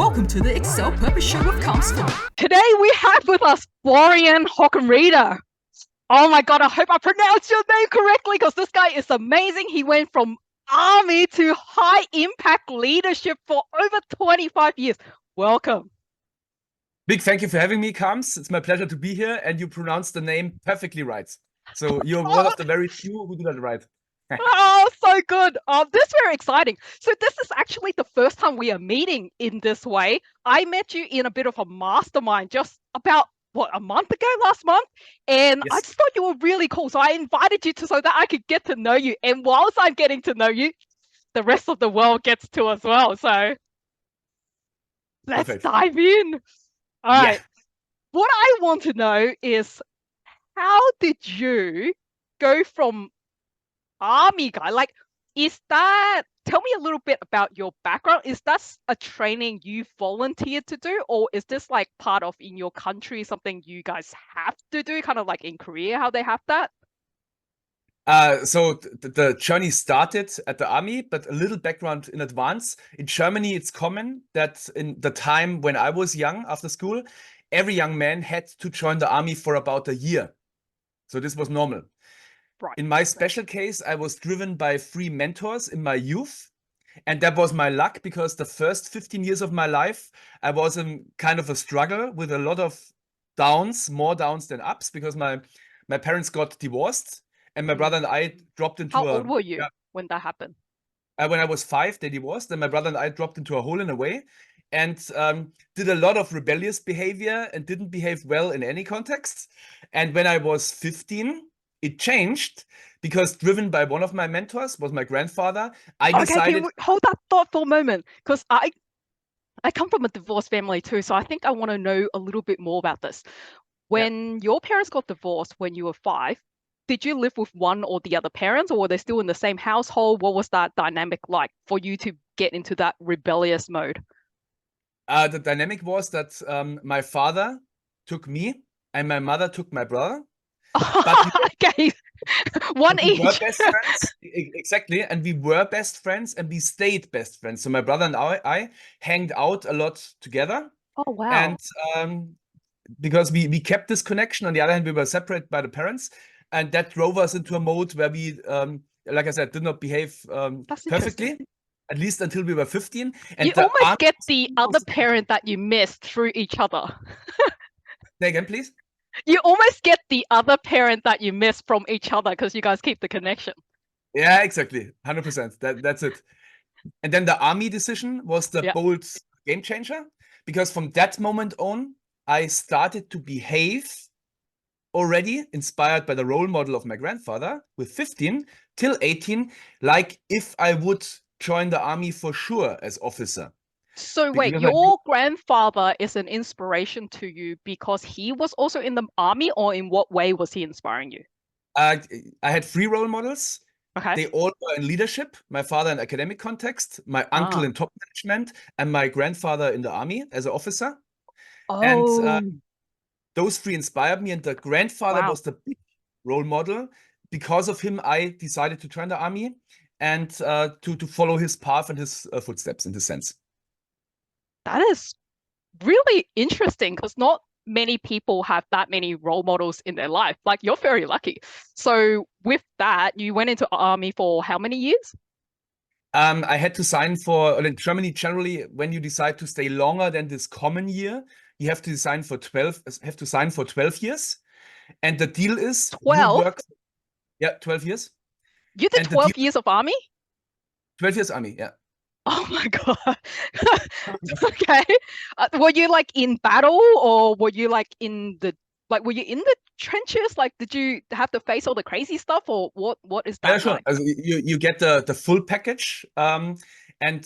Welcome to the Excel Purpose Show with Karms. Today we have with us Florian Hochenrider. Oh my god, I hope I pronounced your name correctly because this guy is amazing. He went from army to high impact leadership for over 25 years. Welcome. Big thank you for having me, Karms. It's my pleasure to be here, and you pronounced the name perfectly right. So you're one of the very few who do that right. Oh, so good. This is very exciting. So this is actually the first time we are meeting in this way. I met you in a bit of a mastermind just about, a month ago, last month? And Yes. I just thought you were really cool. So I invited you so that I could get to know you. And whilst I'm getting to know you, the rest of the world gets to as well. So let's Perfect. dive in. All right. What I want to know is, how did you go from army guy, tell me a little bit about your background. Is that a training you volunteered to do, or is this like part of in your country something you guys have to do, kind of like in Korea how they have that? So the journey started at the army, but a little background in advance. In Germany, it's common that in the time when I was young after school, every young man had to join the army for about a year. So this was normal. Right. In my special case, I was driven by 3 mentors in my youth. And that was my luck, because the first 15 years of my life, I was in kind of a struggle with a lot of downs, more downs than ups, because my parents got divorced, and my brother and I dropped into How old were you when that happened? When I was 5, they divorced, and my brother and I dropped into a hole in a way, and did a lot of rebellious behavior and didn't behave well in any context. And when I was 15, it changed, because driven by one of my mentors, was my grandfather, I decided... Can we hold that thought for a moment? Because I come from a divorced family too, so I think I want to know a little bit more about this. When your parents got divorced when you were 5, did you live with one or the other parents, or were they still in the same household? What was that dynamic like for you to get into that rebellious mode? The dynamic was that my father took me and my mother took my brother. Okay, one we each. were best friends. Exactly, and we were best friends, and we stayed best friends. So my brother and I hanged out a lot together. Oh wow! And because we kept this connection. On the other hand, we were separated by the parents, and that drove us into a mode where we, like I said, did not behave perfectly, at least until we were 15. And you almost get the other parent that you missed through each other. Say again, please. You almost get the other parent that you miss from each other because you guys keep the connection. Yeah, exactly. 100%. That's it. And then the army decision was the bold game changer, because from that moment on, I started to behave already, inspired by the role model of my grandfather, with 15 till 18, like if I would join the army for sure as officer. So wait, your grandfather is an inspiration to you because he was also in the army, or in what way was he inspiring you? I had 3 role models. Okay. They all were in leadership. My father in academic context, my uncle in top management, and my grandfather in the army as an officer. And those 3 inspired me, and the grandfather was the big role model. Because of him, I decided to join the army and to follow his path and his footsteps, in this sense. That is really interesting, because not many people have that many role models in their life. Like, you're very lucky. So with that, you went into army for how many years? I had to sign for, in Germany, generally, when you decide to stay longer than this common year, you have to sign for 12 years. And the deal is 12? You work, 12 years. You did 12 years of army? 12 years army, yeah. Oh my god. Okay. Were you like in battle, or were you like in the were you in the trenches? Like, did you have to face all the crazy stuff, or what is that? Yeah, sure. Like? You get the full package. And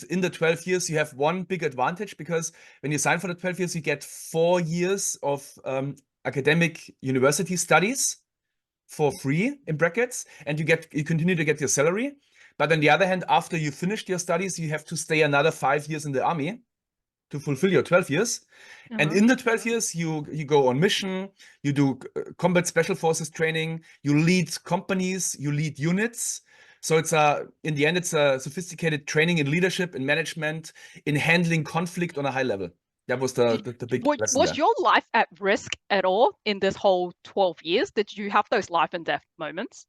in the 12 years, you have one big advantage, because when you sign for the 12 years, you get 4 years of academic university studies for free, in brackets, and you continue to get your salary. But on the other hand, after you finished your studies, you have to stay another 5 years in the army to fulfill your 12 years. And in the 12 years, you go on mission, you do combat special forces training, you lead companies, you lead units. So it's in the end, it's a sophisticated training in leadership, in management, in handling conflict on a high level. That was the big lesson Was there. your life at risk at all in this whole 12 years? Did you have those life and death moments?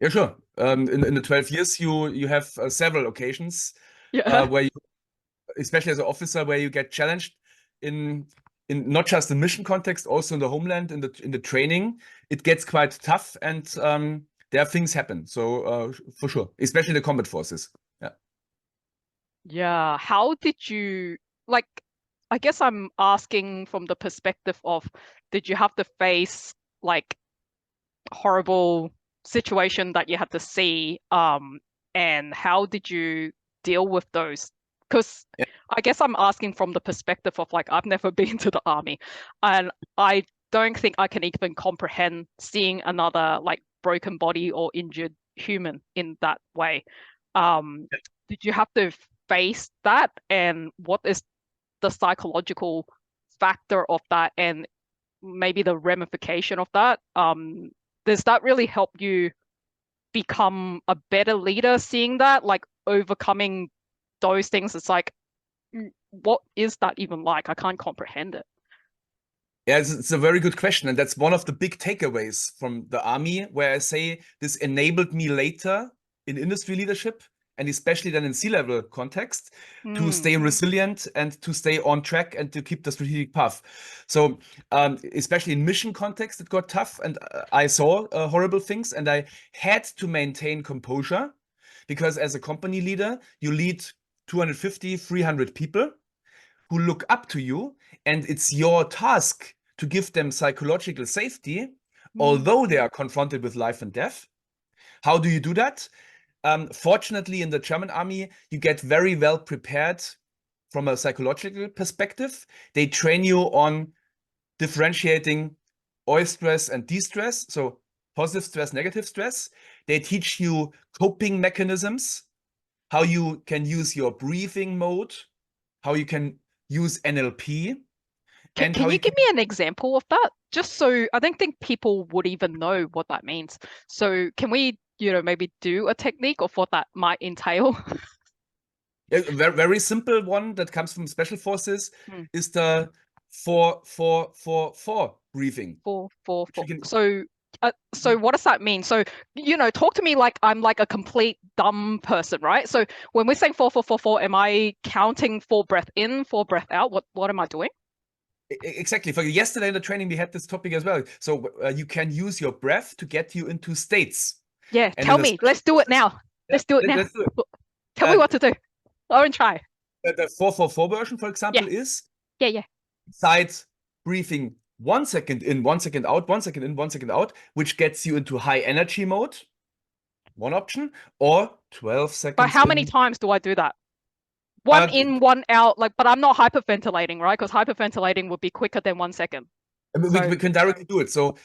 Yeah, sure. In the 12 years, you have several occasions Yeah. where you, especially as an officer, where you get challenged in not just the mission context, also in the homeland, in the training. It gets quite tough, and there things happen. So for sure, especially the combat forces. Yeah. Yeah. How did you like? I guess I'm asking from the perspective of, did you have to face like horrible situation that you had to see, and how did you deal with those? Because Yeah. I guess I'm asking from the perspective of like, I've never been to the army, and I don't think I can even comprehend seeing another like broken body or injured human in that way. Did you have to face that, and what is the psychological factor of that, and maybe the ramification of that? Does that really help you become a better leader, seeing that, like overcoming those things? It's like, what is that even like? I can't comprehend it. Yeah, it's a very good question. And that's one of the big takeaways from the army, where I say this enabled me later in industry leadership, and especially then in C-level context, to stay resilient and to stay on track and to keep the strategic path. So especially in mission context, it got tough, and I saw horrible things, and I had to maintain composure, because as a company leader, you lead 250, 300 people who look up to you, and it's your task to give them psychological safety, although they are confronted with life and death. How do you do that? Fortunately, in the German army, you get very well prepared from a psychological perspective. They train you on differentiating eustress and distress, so positive stress, negative stress. They teach you coping mechanisms, how you can use your breathing mode, how you can use NLP, and how Can you you give can. me an example of that? Just so I don't think people would even know what that means. So can we, maybe do a technique of what that might entail? A very, very simple one that comes from special forces is the 4-4-4-4 breathing. Four, four, Which four. you can, So what does that mean? So, talk to me like I'm like a complete dumb person, right? So when we're saying 4-4-4-4, am I counting 4 breath in, 4 breath out? What am I doing? exactly. For yesterday in the training, we had this topic as well. So you can use your breath to get you into states. Yeah, And tell in the me. special Let's do it forces, now. yeah, Let's do it now. let's do it. Tell me what to do. I won't try. The 4-4-4 version, for Yeah, example, is yeah. side breathing 1 second in, 1 second out, 1 second in, 1 second out, which gets you into high energy mode. One option, or 12 But seconds how many in. times do I do that? One in, one out, but I'm not hyperventilating, right? Because hyperventilating would be quicker than 1 second. We can directly do it. So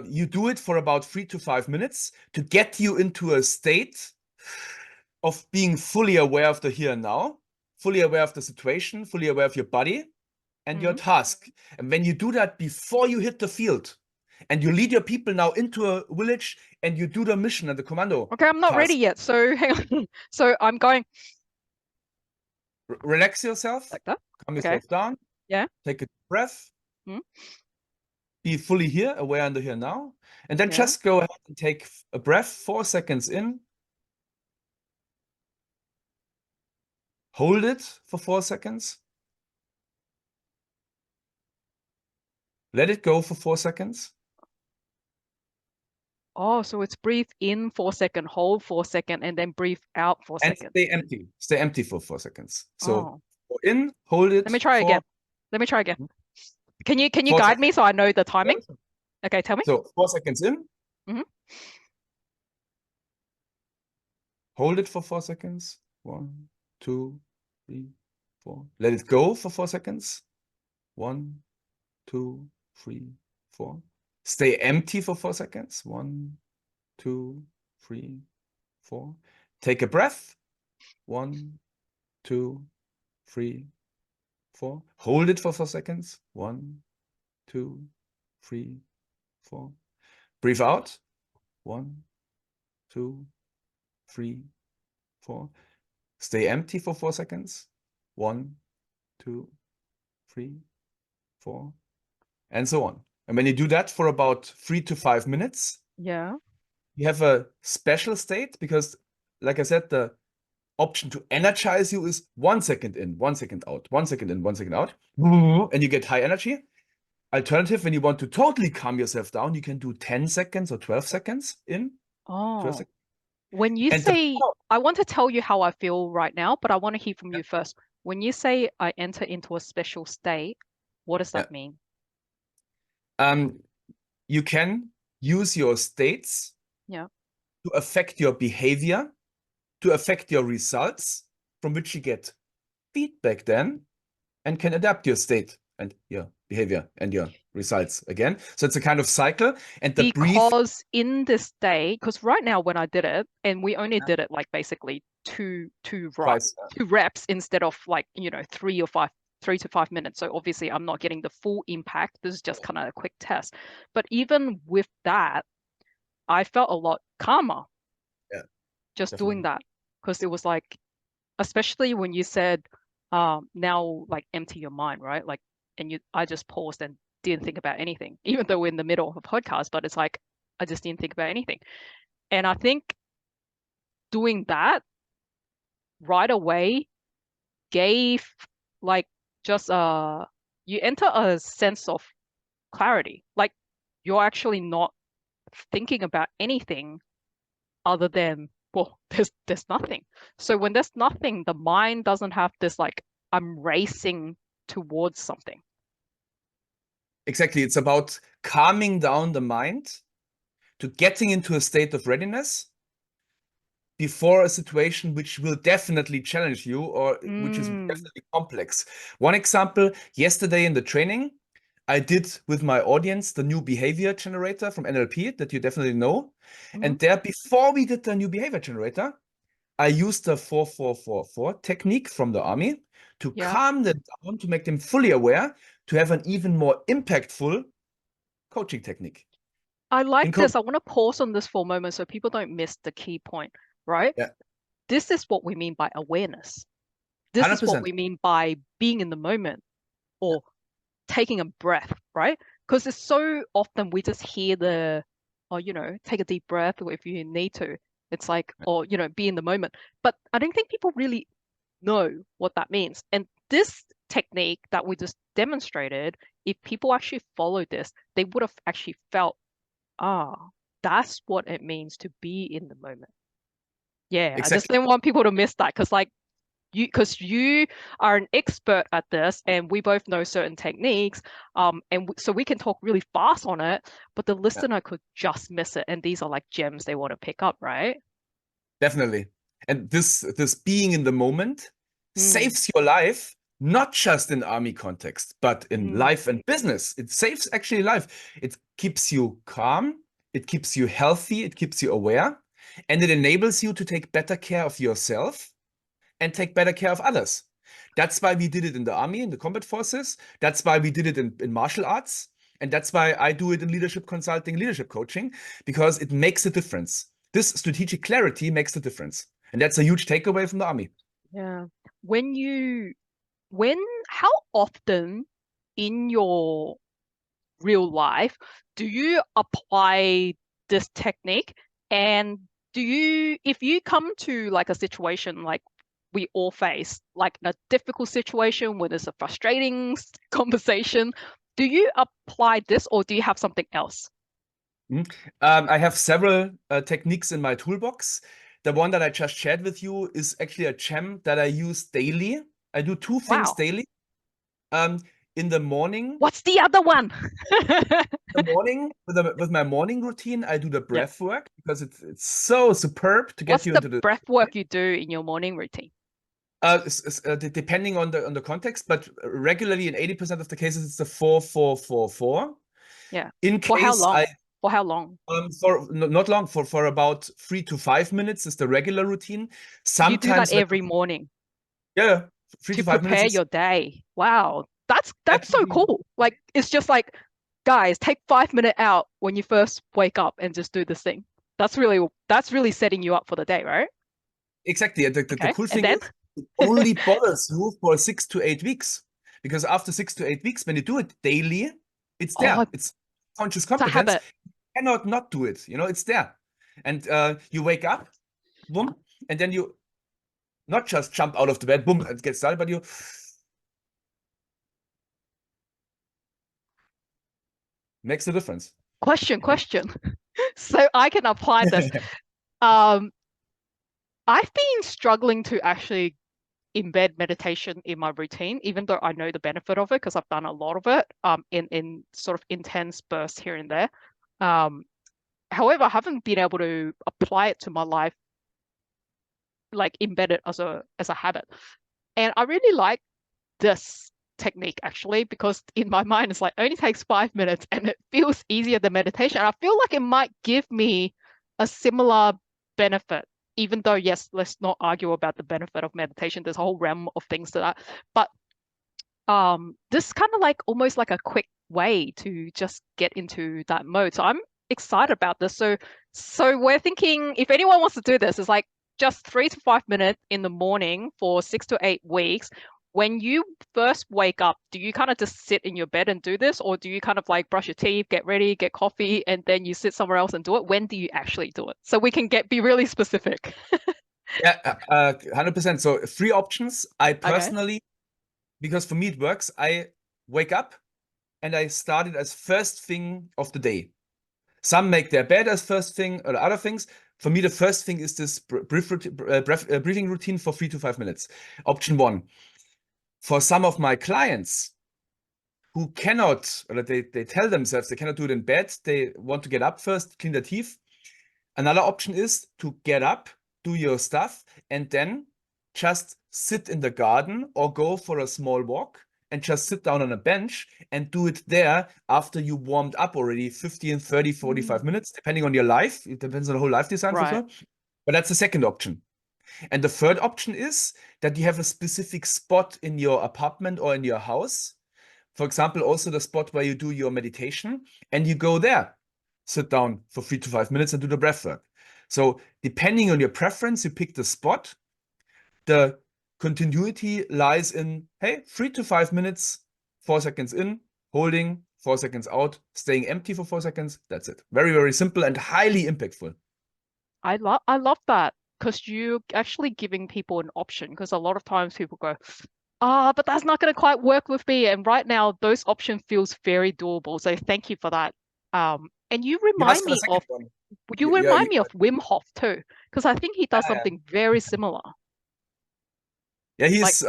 you do it for about 3 to 5 minutes to get you into a state of being fully aware of the here and now, fully aware of the situation, fully aware of your body and your task. And when you do that before you hit the field, and you lead your people now into a village, and you do the mission and the commando. Okay, I'm not ready task. yet. So hang on. So I'm going Relax yourself, like that. calm Okay. yourself down, Yeah. take a breath, Mm. be fully here, aware in the here now, and then Yeah. just go ahead and take a breath, 4 seconds in, hold it for 4 seconds, let it go for 4 seconds, Oh, so it's breathe in 4 second, hold 4 second, and then breathe out 4 and seconds. stay empty. Stay empty for 4 seconds. So Oh, go in, hold it let me try for again. Let me try again. Can you 4 guide me seconds. so I know the timing? Okay, tell me. So 4 seconds in, Mhm. hold it for 4 seconds. 1, 2, 3, 4. Let it go for 4 seconds. 1, 2, 3, 4. Stay empty for 4 seconds. 1, 2, 3, 4. Take a breath. 1, 2, 3, 4. Hold it for 4 seconds. 1, 2, 3, 4. Breathe out. 1, 2, 3, 4. Stay empty for 4 seconds. 1, 2, 3, 4, and so on. And when you do that for about 3 to 5 minutes, Yeah. you have a special state because, like I said, the option to energize you is 1 second in, 1 second out, 1 second in, 1 second out, and you get high energy. Alternative, when you want to totally calm yourself down, you can do 10 seconds or 12 seconds in, 12 Oh, seconds. when you And say, I want to tell you how I feel right now, but I want to hear from you first. When you say I enter into a special state, what does that mean? You can use your states Yeah. to affect your behavior, to affect your results, from which you get feedback then, and can adapt your state and your behavior and your results again. So it's a kind of cycle. And the brief, Because in this day, because right now when I did it, and we only did it like basically two twice, reps instead of like, 3 to 5 minutes. So obviously I'm not getting the full impact. This is just kind of a quick test. But even with that, I felt a lot calmer yeah, just definitely. doing that. Because it was like, especially when you said, now like empty your mind, right? Like, and I just paused and didn't think about anything, even though we're in the middle of a podcast, but it's like, I just didn't think about anything. And I think doing that right away gave like just you enter a sense of clarity. Like you're actually not thinking about anything other than, well, there's nothing. So when there's nothing, the mind doesn't have this like I'm racing towards something. Exactly. It's about calming down the mind to getting into a state of readiness before a situation which will definitely challenge you or which is definitely complex. One example, yesterday in the training, I did with my audience the new behavior generator from NLP that you definitely know. And there, before we did the new behavior generator, I used the 4-4-4-4 technique from the army to calm them down, to make them fully aware, to have an even more impactful coaching technique. I like this. I want to pause on this for a moment so people don't miss the key point, right? Yeah. This is what we mean by awareness. This is what 100%. we mean by being in the moment or taking a breath, right? Because it's so often we just hear take a deep breath if you need to. It's like, or, be in the moment. But I don't think people really know what that means. And this technique that we just demonstrated, if people actually followed this, they would have actually felt, that's what it means to be in the moment. Yeah, I just didn't want people to miss that because you are an expert at this and we both know certain techniques, so we can talk really fast on it, but the listener could just miss it, and these are like gems they want to pick up, right? Definitely. And this being in the moment saves your life, not just in army context, but in life and business. It saves actually life. It keeps you calm, it keeps you healthy, it keeps you aware, and it enables you to take better care of yourself and take better care of others. That's why we did it in the army, in the combat forces. That's why we did it in martial arts. And that's why I do it in leadership consulting, leadership coaching, because it makes a difference. This strategic clarity makes the difference. And that's a huge takeaway from the army. Yeah. How often in your real life do you apply this technique? And if you come to like a situation like we all face, like a difficult situation where there's a frustrating conversation, do you apply this or do you have something else? I have several techniques in my toolbox. The one that I just shared with you is actually a gem that I use daily. I do two things daily. In the morning. What's the other one? The morning with my morning routine, I do the breath work because it's so superb to get you into the breath work you do in your morning routine? Depending on the context, but regularly in 80% of the cases, it's the 4-4-4-4. Yeah. In For how case long? For how long? For not long, for about 3 to 5 minutes is the regular routine. You do that Sometimes every morning yeah, 3 to to 5 minutes prepare is your day. Wow, that's so absolutely cool. Like it's just like, guys, take 5 minutes out when you first wake up and just do this thing. That's really setting you up for the day, right? Exactly. The Okay. cool And thing then? is it only bothers you for 6 to 8 weeks. Because after 6 to 8 weeks, when you do it daily, it's there. Oh, It's conscious it's a competence. habit. You cannot not do it. You know, it's there. And you wake up, boom, and then you not just jump out of the bed, boom, and get started, but you makes a difference. Question. So I can apply this. Um, I've been struggling to actually embed meditation in my routine, even though I know the benefit of it because I've done a lot of it in sort of intense bursts here and there. However, I haven't been able to apply it to my life, like embed it as a habit. And I really like this technique actually because in my mind it's like only takes 5 minutes and it feels easier than meditation. And I feel like it might give me a similar benefit, even though yes, let's not argue about the benefit of meditation. There's a whole realm of things to that. But this kind of like almost like a quick way to just get into that mode. So I'm excited about this. So we're thinking if anyone wants to do this, it's like just 3 to 5 minutes in the morning for 6 to 8 weeks. When you first wake up, do you kind of just sit in your bed and do this, or do you kind of like brush your teeth, get ready, get coffee, and then you sit somewhere else and do it? When do you actually do it? So we can be really specific. Yeah, 100%. So 3 options. I Okay. personally, because for me it works, I wake up and I start it as first thing of the day. Some make their bed as first thing or other things. For me, the first thing is this breathing routine for 3 to 5 minutes. Option 1. For some of my clients who cannot, or they tell themselves they cannot do it in bed, they want to get up first, clean their teeth. Another option is to get up, do your stuff, and then just sit in the garden or go for a small walk and just sit down on a bench and do it there after you warmed up already 15, 30, 45 minutes, depending on your life. It depends on the whole life design for Right. sure. But that's the second option. And the third option is that you have a specific spot in your apartment or in your house. For example, also the spot where you do your meditation and you go there, sit down for 3 to 5 minutes and do the breath work. So depending on your preference, you pick the spot. The continuity lies in, hey, 3 to 5 minutes, 4 seconds in, holding, 4 seconds out, staying empty for 4 seconds. That's it. Very, very simple and highly impactful. I love that because you actually giving people an option because a lot of times people go, but that's not going to quite work with me. And right now, those option feels very doable. So thank you for that. And you remind For the me second of one. Wim Hof too, because I think he does something very similar. Yeah, Like he he's in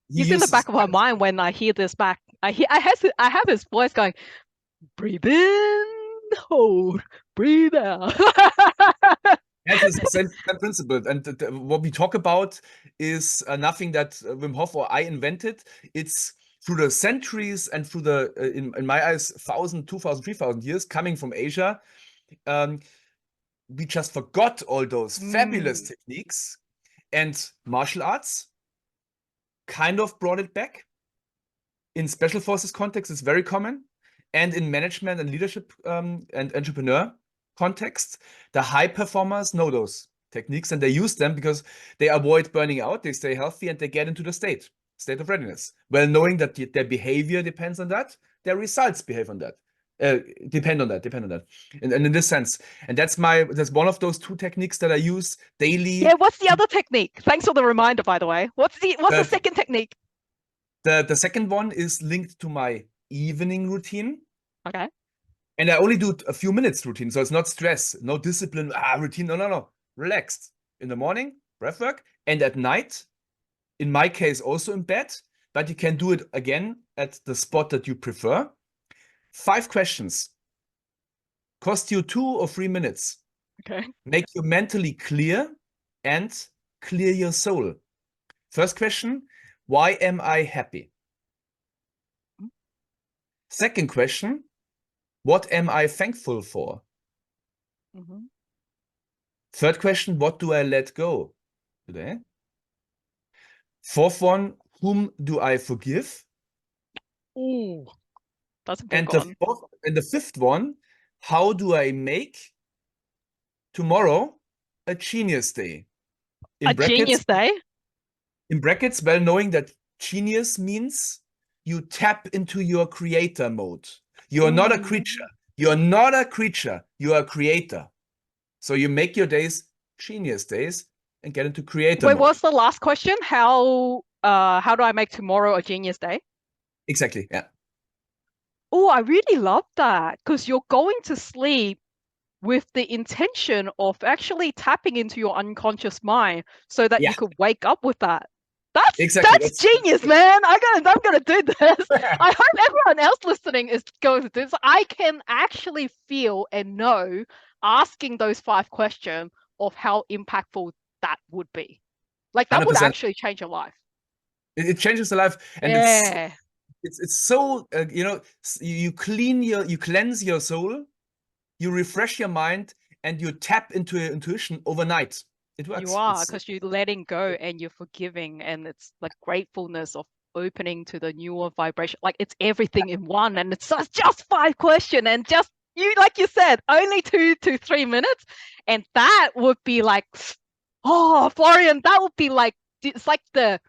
the uses back of my mind when I hear this back. I have his voice going, breathe in, hold, breathe out. That's the same principle. And what we talk about is nothing that Wim Hof or I invented. It's through the centuries and through the, in my eyes, 1,000, 2,000, 3,000 years coming from Asia. We just forgot all those fabulous techniques, and martial arts kind of brought it back. In special forces context, it's very common. And in management and leadership and entrepreneur context, the high performers know those techniques and they use them because they avoid burning out, they stay healthy, and they get into the state of readiness. Well, knowing that their behavior depends on that, their results behave on that. Depend on that. And in this sense, and that's one of those 2 techniques that I use daily. Yeah, what's the other technique? Thanks for the reminder, by the way. What's the second technique? The second one is linked to my evening routine. Okay. And I only do a few minutes routine, so it's not stress, no discipline, routine, no. Relaxed. In the morning, breath work, and at night, in my case, also in bed, but you can do it again at the spot that you prefer. 5 questions. Cost you 2 or 3 minutes. Okay. Make you mentally clear and clear your soul. First question, why am I happy? Second question, what am I thankful for? Third question, what do I let go today? Fourth one, whom do I forgive? Ooh, that's a big And one. the fifth one, how do I make tomorrow a genius day? A genius day? In brackets, well, knowing that genius means you tap into your creator mode. You are not a creature. You are not a creature. You are a creator. So you make your days genius days and get into creator Wait, mode. what's the last question? How do I make tomorrow a genius day? Exactly, yeah. Oh, I really love that because you're going to sleep with the intention of actually tapping into your unconscious mind so that you could wake up with that. That's genius, man. I'm gonna do this. I hope everyone else listening is going to do this. I can actually feel and know asking those 5 questions of how impactful that would be. Like that 100%. would actually change your life. It changes the life, and it's so you cleanse your soul, you refresh your mind, and you tap into your intuition overnight. It works. You are, because you're letting go and you're forgiving, and it's like gratefulness of opening to the newer vibration. Like it's everything in one, and it's just 5 questions, and just you, like you said, only 2 to 3 minutes, and that would be like, oh, Florian, that would be like, it's like the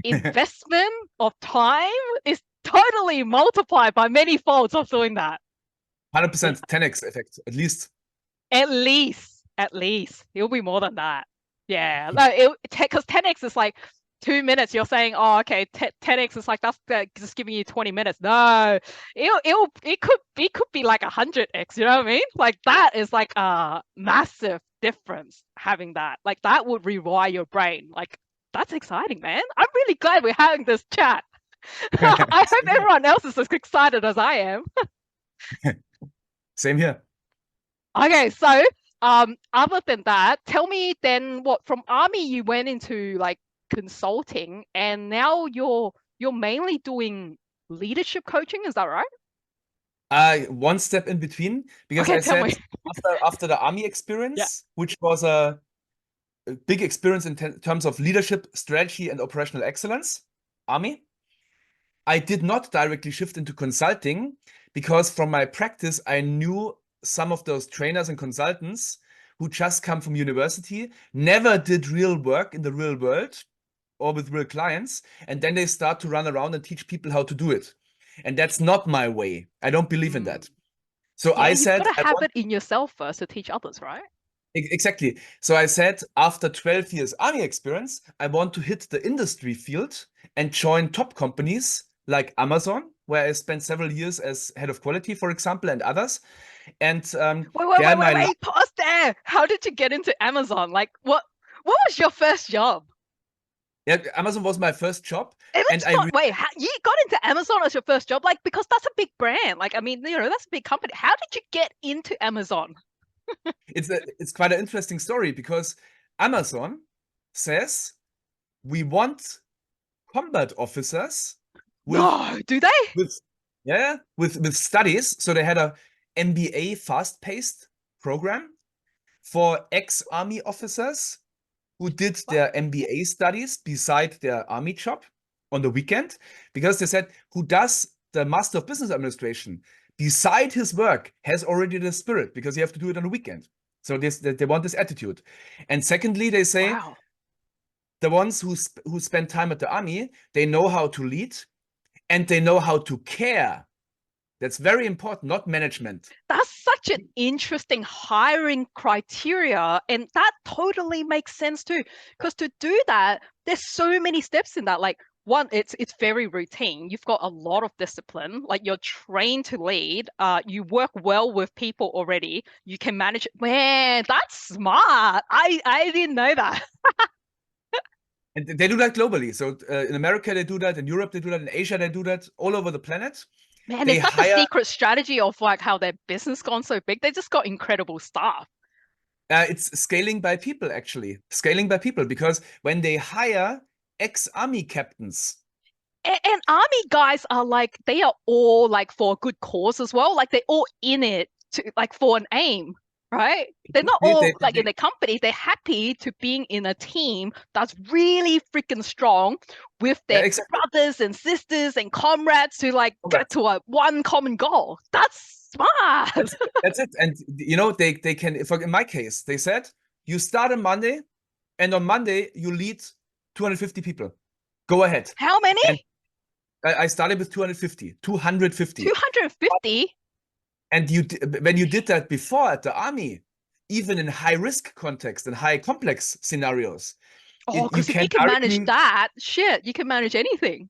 investment of time is totally multiplied by many folds of doing that. 100%, 10x effect, at least. At least. It'll be more than that. Yeah. No, because 10x is like 2 minutes. You're saying, oh, okay, 10x is like that's just giving you 20 minutes. No, it could be like 100x. You know what I mean? Like that is like a massive difference having that. Like that would rewire your brain. Like that's exciting, man. I'm really glad we're having this chat. I hope everyone else is as excited as I am. Same here. Okay, so other than that, tell me then what from army you went into like consulting, and now you're mainly doing leadership coaching, is that right? One step in between, because Okay, I said after the army experience, which was a big experience in terms of leadership, strategy, and operational excellence, army, I did not directly shift into consulting because from my practice, I knew some of those trainers and consultants who just come from university, never did real work in the real world or with real clients, and then they start to run around and teach people how to do it. And that's not my way. I don't believe in that. So I said, you've got to have it in yourself first to teach others, right? Exactly. So I said, after 12 years army experience, I want to hit the industry field and join top companies like Amazon, where I spent several years as head of quality, for example, and others. And wait, pause there. How did you get into Amazon? Like, what was your first job? Yeah, Amazon was my first job. Wait, you got into Amazon as your first job? Like, because that's a big brand. Like, I mean, that's a big company. How did you get into Amazon? It's quite an interesting story because Amazon says we want combat officers. Do they? With studies. So they had a MBA fast-paced program for ex-army officers who did their MBA studies beside their army job on the weekend, because they said, who does the Master of Business Administration beside his work has already the spirit, because you have to do it on the weekend. So they want this attitude. And secondly, they say, the ones who spend time at the army, they know how to lead and they know how to care. That's very important, not management. That's such an interesting hiring criteria, and that totally makes sense too. Because to do that, there's so many steps in that. Like one, it's very routine. You've got a lot of discipline. Like you're trained to lead. You work well with people already. You can manage it. Man, that's smart. I didn't know that. And they do that globally. So in America, they do that. In Europe, they do that. In Asia, they do that. All over the planet. Man, is that the secret strategy of like how their business gone so big? They just got incredible staff. It's scaling by people, actually. Scaling by people, because when they hire ex-army captains. And army guys are like, they are all like for a good cause as well. Like they're all in it to like for an aim, right? They're not all like in the company. They're happy to being in a team that's really freaking strong with their brothers and sisters and comrades to like get to one common goal. That's smart. That's it. And you know, they can, in my case, they said, you start on Monday, and on Monday you lead 250 people. Go ahead. How many? And I started with 250. 250? And when you did that before at the army, even in high risk context and high complex scenarios, Oh, you because if can you can manage directly, that, shit, you can manage anything.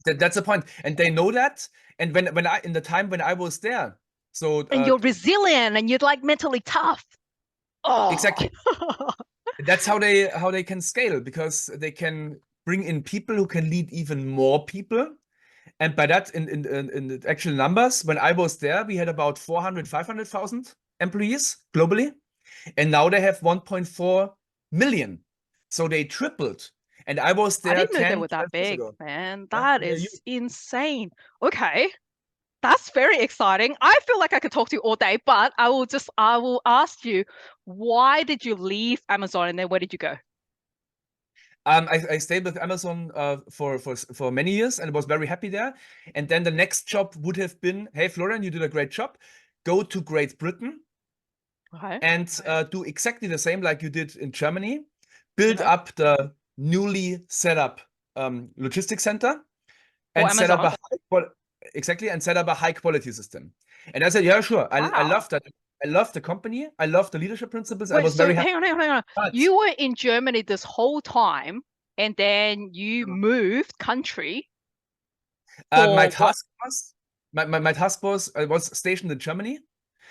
that's the point. And they know that. And when I in the time when I was there, so And you're resilient and you're like mentally tough. Oh, exactly. That's how they can scale, because they can bring in people who can lead even more people. And by that, in the actual numbers, when I was there, we had about 400, 500,000 employees globally. And now they have 1.4 million. So they tripled. And I was I there didn't know they 10, were 12 that years big, ago. man. Yeah, That they're is insane. Okay. That's very exciting. I feel like I could talk to you all day, but I will ask you, why did you leave Amazon and then where did you go? I stayed with Amazon for many years and was very happy there. And then the next job would have been, hey, Florian, you did a great job. Go to Great Britain Okay. and do exactly the same like you did in Germany. Build Okay. up the newly set up logistics center For and set up Amazon. set up a high quality system. And I said, yeah, sure. I Wow. love that. I love the company. I love the leadership principles. I Wait, was so very happy. hang on. But You were in Germany this whole time and then you moved country my for what? task was my task was I was stationed in Germany,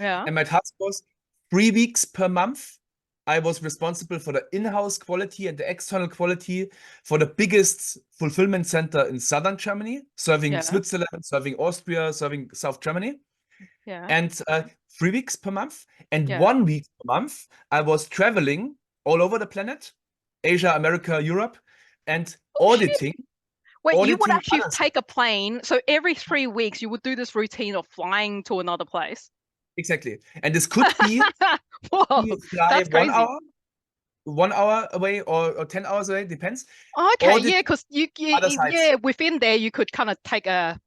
Yeah. and my task was 3 weeks per month. I was responsible for the in-house quality and the external quality for the biggest fulfillment center in southern Germany, serving Yeah. Switzerland, serving Austria, serving South Germany. Yeah. And 3 weeks per month. And Yeah. 1 week per month, I was traveling all over the planet, Asia, America, Europe, and Oh, shit. auditing Wait, you would auditing actually other stuff. take a plane. So every 3 weeks, you would do this routine of flying to another place. Exactly. And this could be Whoa, you fly that's crazy. 1 hour away, or 10 hours away, depends. Okay, Audit yeah, because other sites. yeah, within there you could kind of take a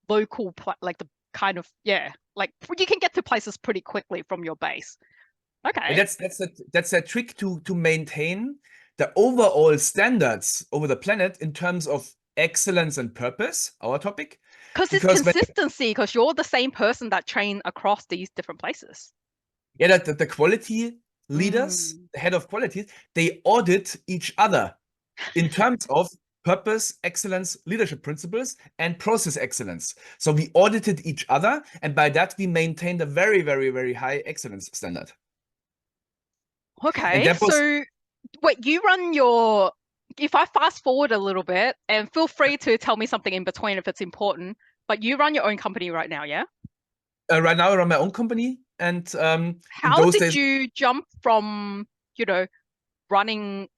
local like the kind of like you can get to places pretty quickly from your base. And Okay, that's a trick to maintain the overall standards over the planet in terms of excellence and purpose, our topic. because it's Because when consistency. Because you're the same person that train across these different places. yeah, the quality leaders, Mm. the head of quality, they audit each other in terms of purpose, excellence, leadership principles, and process excellence. So we audited each other, and by that we maintained a very, very, very high excellence standard. And Okay, that was so wait, you run your. If I fast forward a little bit, and feel free to tell me something in between if it's important, but you run your own company right now, yeah? right now I run my own company, and in How those did days, you jump from, running,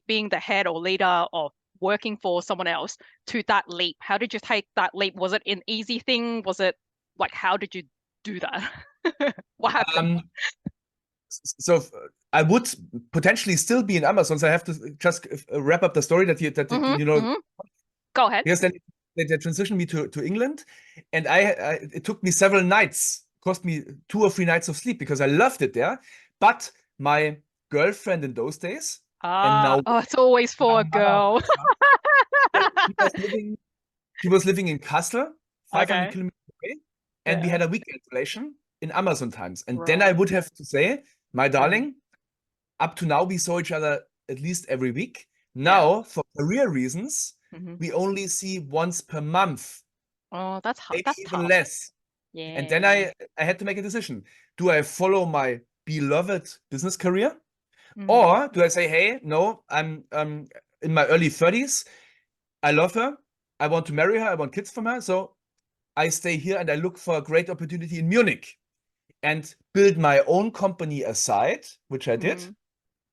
being the head or leader or working for someone else to that leap? How did you take that leap? Was it an easy thing? Was it like, how did you do that? What happened? um, so I would potentially still be in Amazon. So I have to just wrap up the story that you know. Go ahead. Yes, then they transitioned me to England, and it took me several nights, cost me 2 or 3 nights of sleep because I loved it there. But my girlfriend in those days, and now Oh, it's always for a mother of girl. my son, she was living in Kassel, 500 Okay. kilometers away, and we Yeah. had a weekend relation in Amazon times. And then I Right. would have to say, my Mm. darling, up to now we saw each other at least every week. Yeah. Now, for career reasons, Hmm. we only see once per month, Oh, that's maybe that's even tough. less. And then Yeah. I had to make a decision. Do I follow my beloved business career? Mm. Or do I say, hey, no, I'm in my early 30s. I love her. I want to marry her. I want kids from her. So I stay here and I look for a great opportunity in Munich and build my own company aside, which I did, Mm.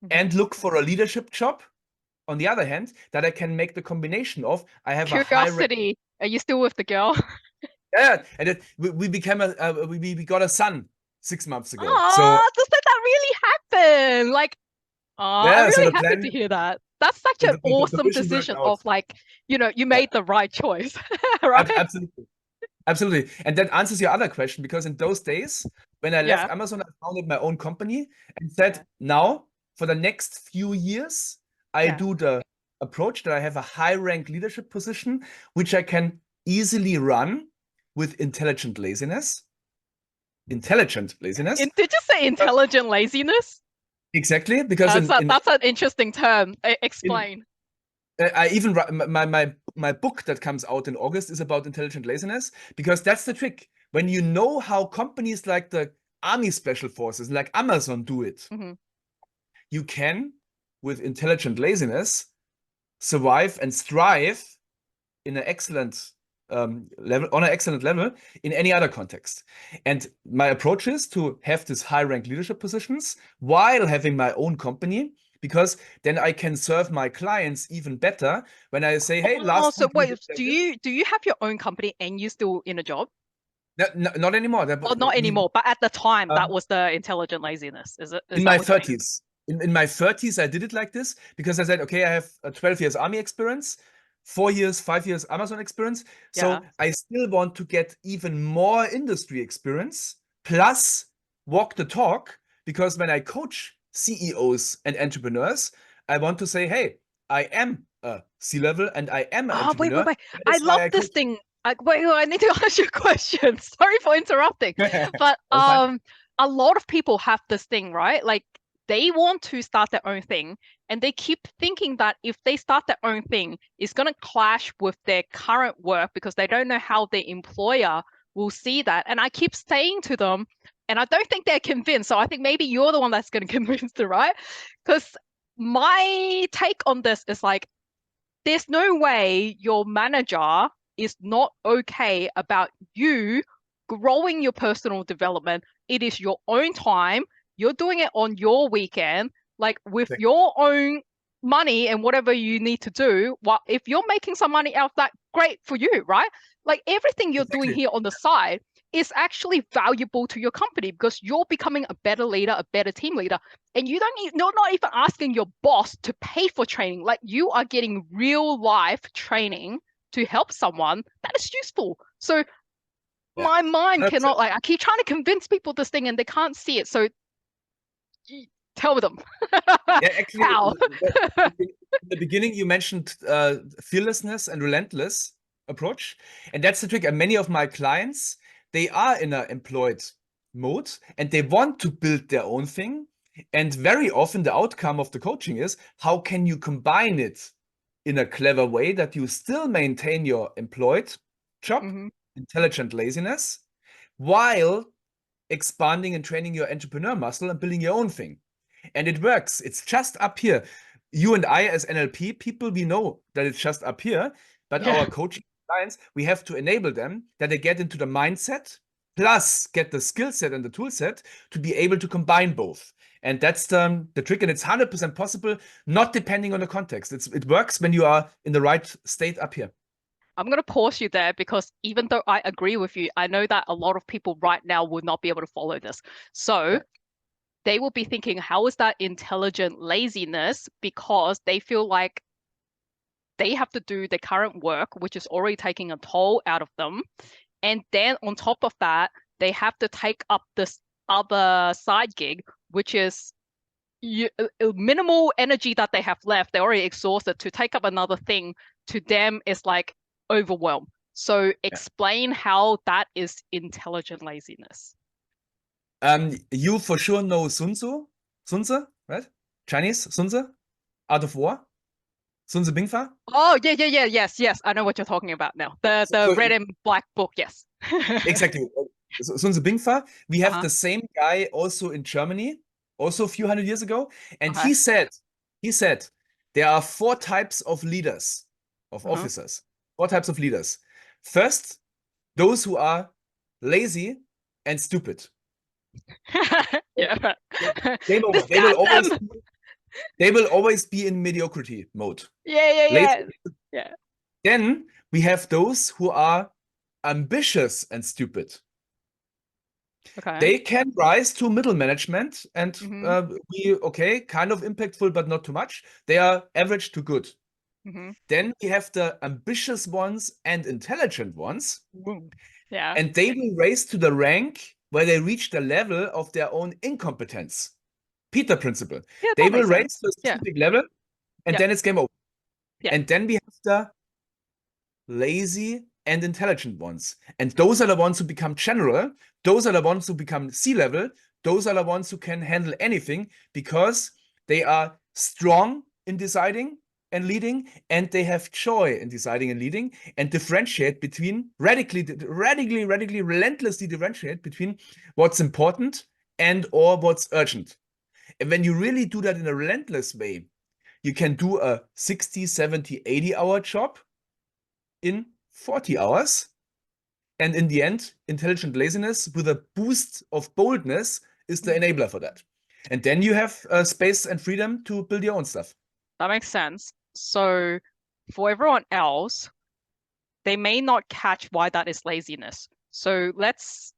Hmm. and look for a leadership job on the other hand that I can make the combination of. I have a high rate. Curiosity. Are you still with the girl? Yeah, and we became we got a son 6 months ago. So Oh, does that really happen? Like, oh, I'm yeah, so really the happy to plan, hear that. That's such an the awesome vision worked decision out. of like, you Yeah, made the right choice, right? absolutely. Absolutely. And that answers your other question, because in those days, when I left Yeah. Amazon, I founded my own company and said, Yeah. now for the next few years, I do the approach that I have a high rank leadership position, which I can easily run with intelligent laziness. Intelligent laziness. Did you say intelligent laziness? Exactly, because that's an interesting term. Explain. I even my book that comes out in August is about intelligent laziness, because that's the trick. When you know how companies like the Army Special Forces, like Amazon, do it, you can, with intelligent laziness, survive and strive in an excellent level, on an excellent level in any other context. And my approach is to have these high rank leadership positions while having my own company, because then I can serve my clients even better when I say, hey, last so week we wait, did do you have your own company and you still in a job? not anymore. Oh, not anymore. But at the time, that was the intelligent laziness. Is in that my what you mean? 30s. In my 30s, I did it like this because I said, okay, I have 12 years Army experience, 4 years, 5 years Amazon experience. So I still want to get even more industry experience, plus walk the talk, because when I coach CEOs and entrepreneurs, I want to say, hey, I am a C-level and I am an entrepreneur. Wait. I love this thing. Wait, I need to ask you a question. Sorry for interrupting. But a lot of people have this thing, right? Like they want to start their own thing and they keep thinking that if they start their own thing, it's going to clash with their current work because they don't know how their employer will see that. And I keep saying to them, and I don't think they're convinced. So I think maybe you're the one that's going to convince them, right? Because my take on this is like, there's no way your manager is not okay about you growing your personal development. It is your own time. You're doing it on your weekend, like with your own money and whatever you need to do. Well, if you're making some money out of that, great for you, right? Like everything you're doing here on the side is actually valuable to your company because you're becoming a better leader, a better team leader. And you're not even asking your boss to pay for training. Like you are getting real life training to help someone that is useful. So my mind cannot, like, I keep trying to convince people this thing and they can't see it. So tell them. Actually, how? in the beginning, you mentioned fearlessness and relentless approach. And that's the trick. And many of my clients, they are in an employed mode and they want to build their own thing. And very often the outcome of the coaching is, how can you combine it in a clever way that you still maintain your employed job, intelligent laziness, while expanding and training your entrepreneur muscle and building your own thing. And it works. It's just up here. You and I, as NLP people, we know that it's just up here, but our coaching clients, we have to enable them that they get into the mindset, plus get the skill set and the tool set to be able to combine both. And that's the trick, and it's 100% possible, not depending on the context. It works when you are in the right state up here. I'm going to pause you there because even though I agree with you, I know that a lot of people right now would not be able to follow this. So they will be thinking, how is that intelligent laziness? Because they feel like they have to do the current work, which is already taking a toll out of them. And then on top of that, they have to take up this other side gig, which is minimal energy that they have left. They're already exhausted. To take up another thing to them is like overwhelm. So explain how that is intelligent laziness. You for sure know Sun Tzu, right? Chinese Sun Tzu, Art of War, Sun Tzu Bingfa. Oh yes. I know what you're talking about now. The red and black book, yes. Exactly. Sun Tzu Bingfa. We have the same guy also in Germany, also a few hundred years ago, and he said, there are 4 types of leaders, of officers. 4 types of leaders. First, those who are lazy and stupid. Game over. They will always be in mediocrity mode. Yeah. Then we have those who are ambitious and stupid. They can rise to middle management and be kind of impactful, but not too much. They are average to good. Then we have the ambitious ones and intelligent ones. And they will raise to the rank where they reach the level of their own incompetence. Peter principle. Yeah, They that will makes raise sense. to a Yeah. specific level, and Yeah. then it's game over. Yeah. And then we have the lazy and intelligent ones. And those are the ones who become general. Those are the ones who become C-level. Those are the ones who can handle anything because they are strong in deciding and leading, and they have joy in deciding and leading, and differentiate between relentlessly differentiate between what's important and or what's urgent. And when you really do that in a relentless way, you can do a 60, 70, 80-hour job in 40 hours. And in the end, intelligent laziness with a boost of boldness is the enabler for that. And then you have space and freedom to build your own stuff. That makes sense. So for everyone else, they may not catch why that is laziness. So let's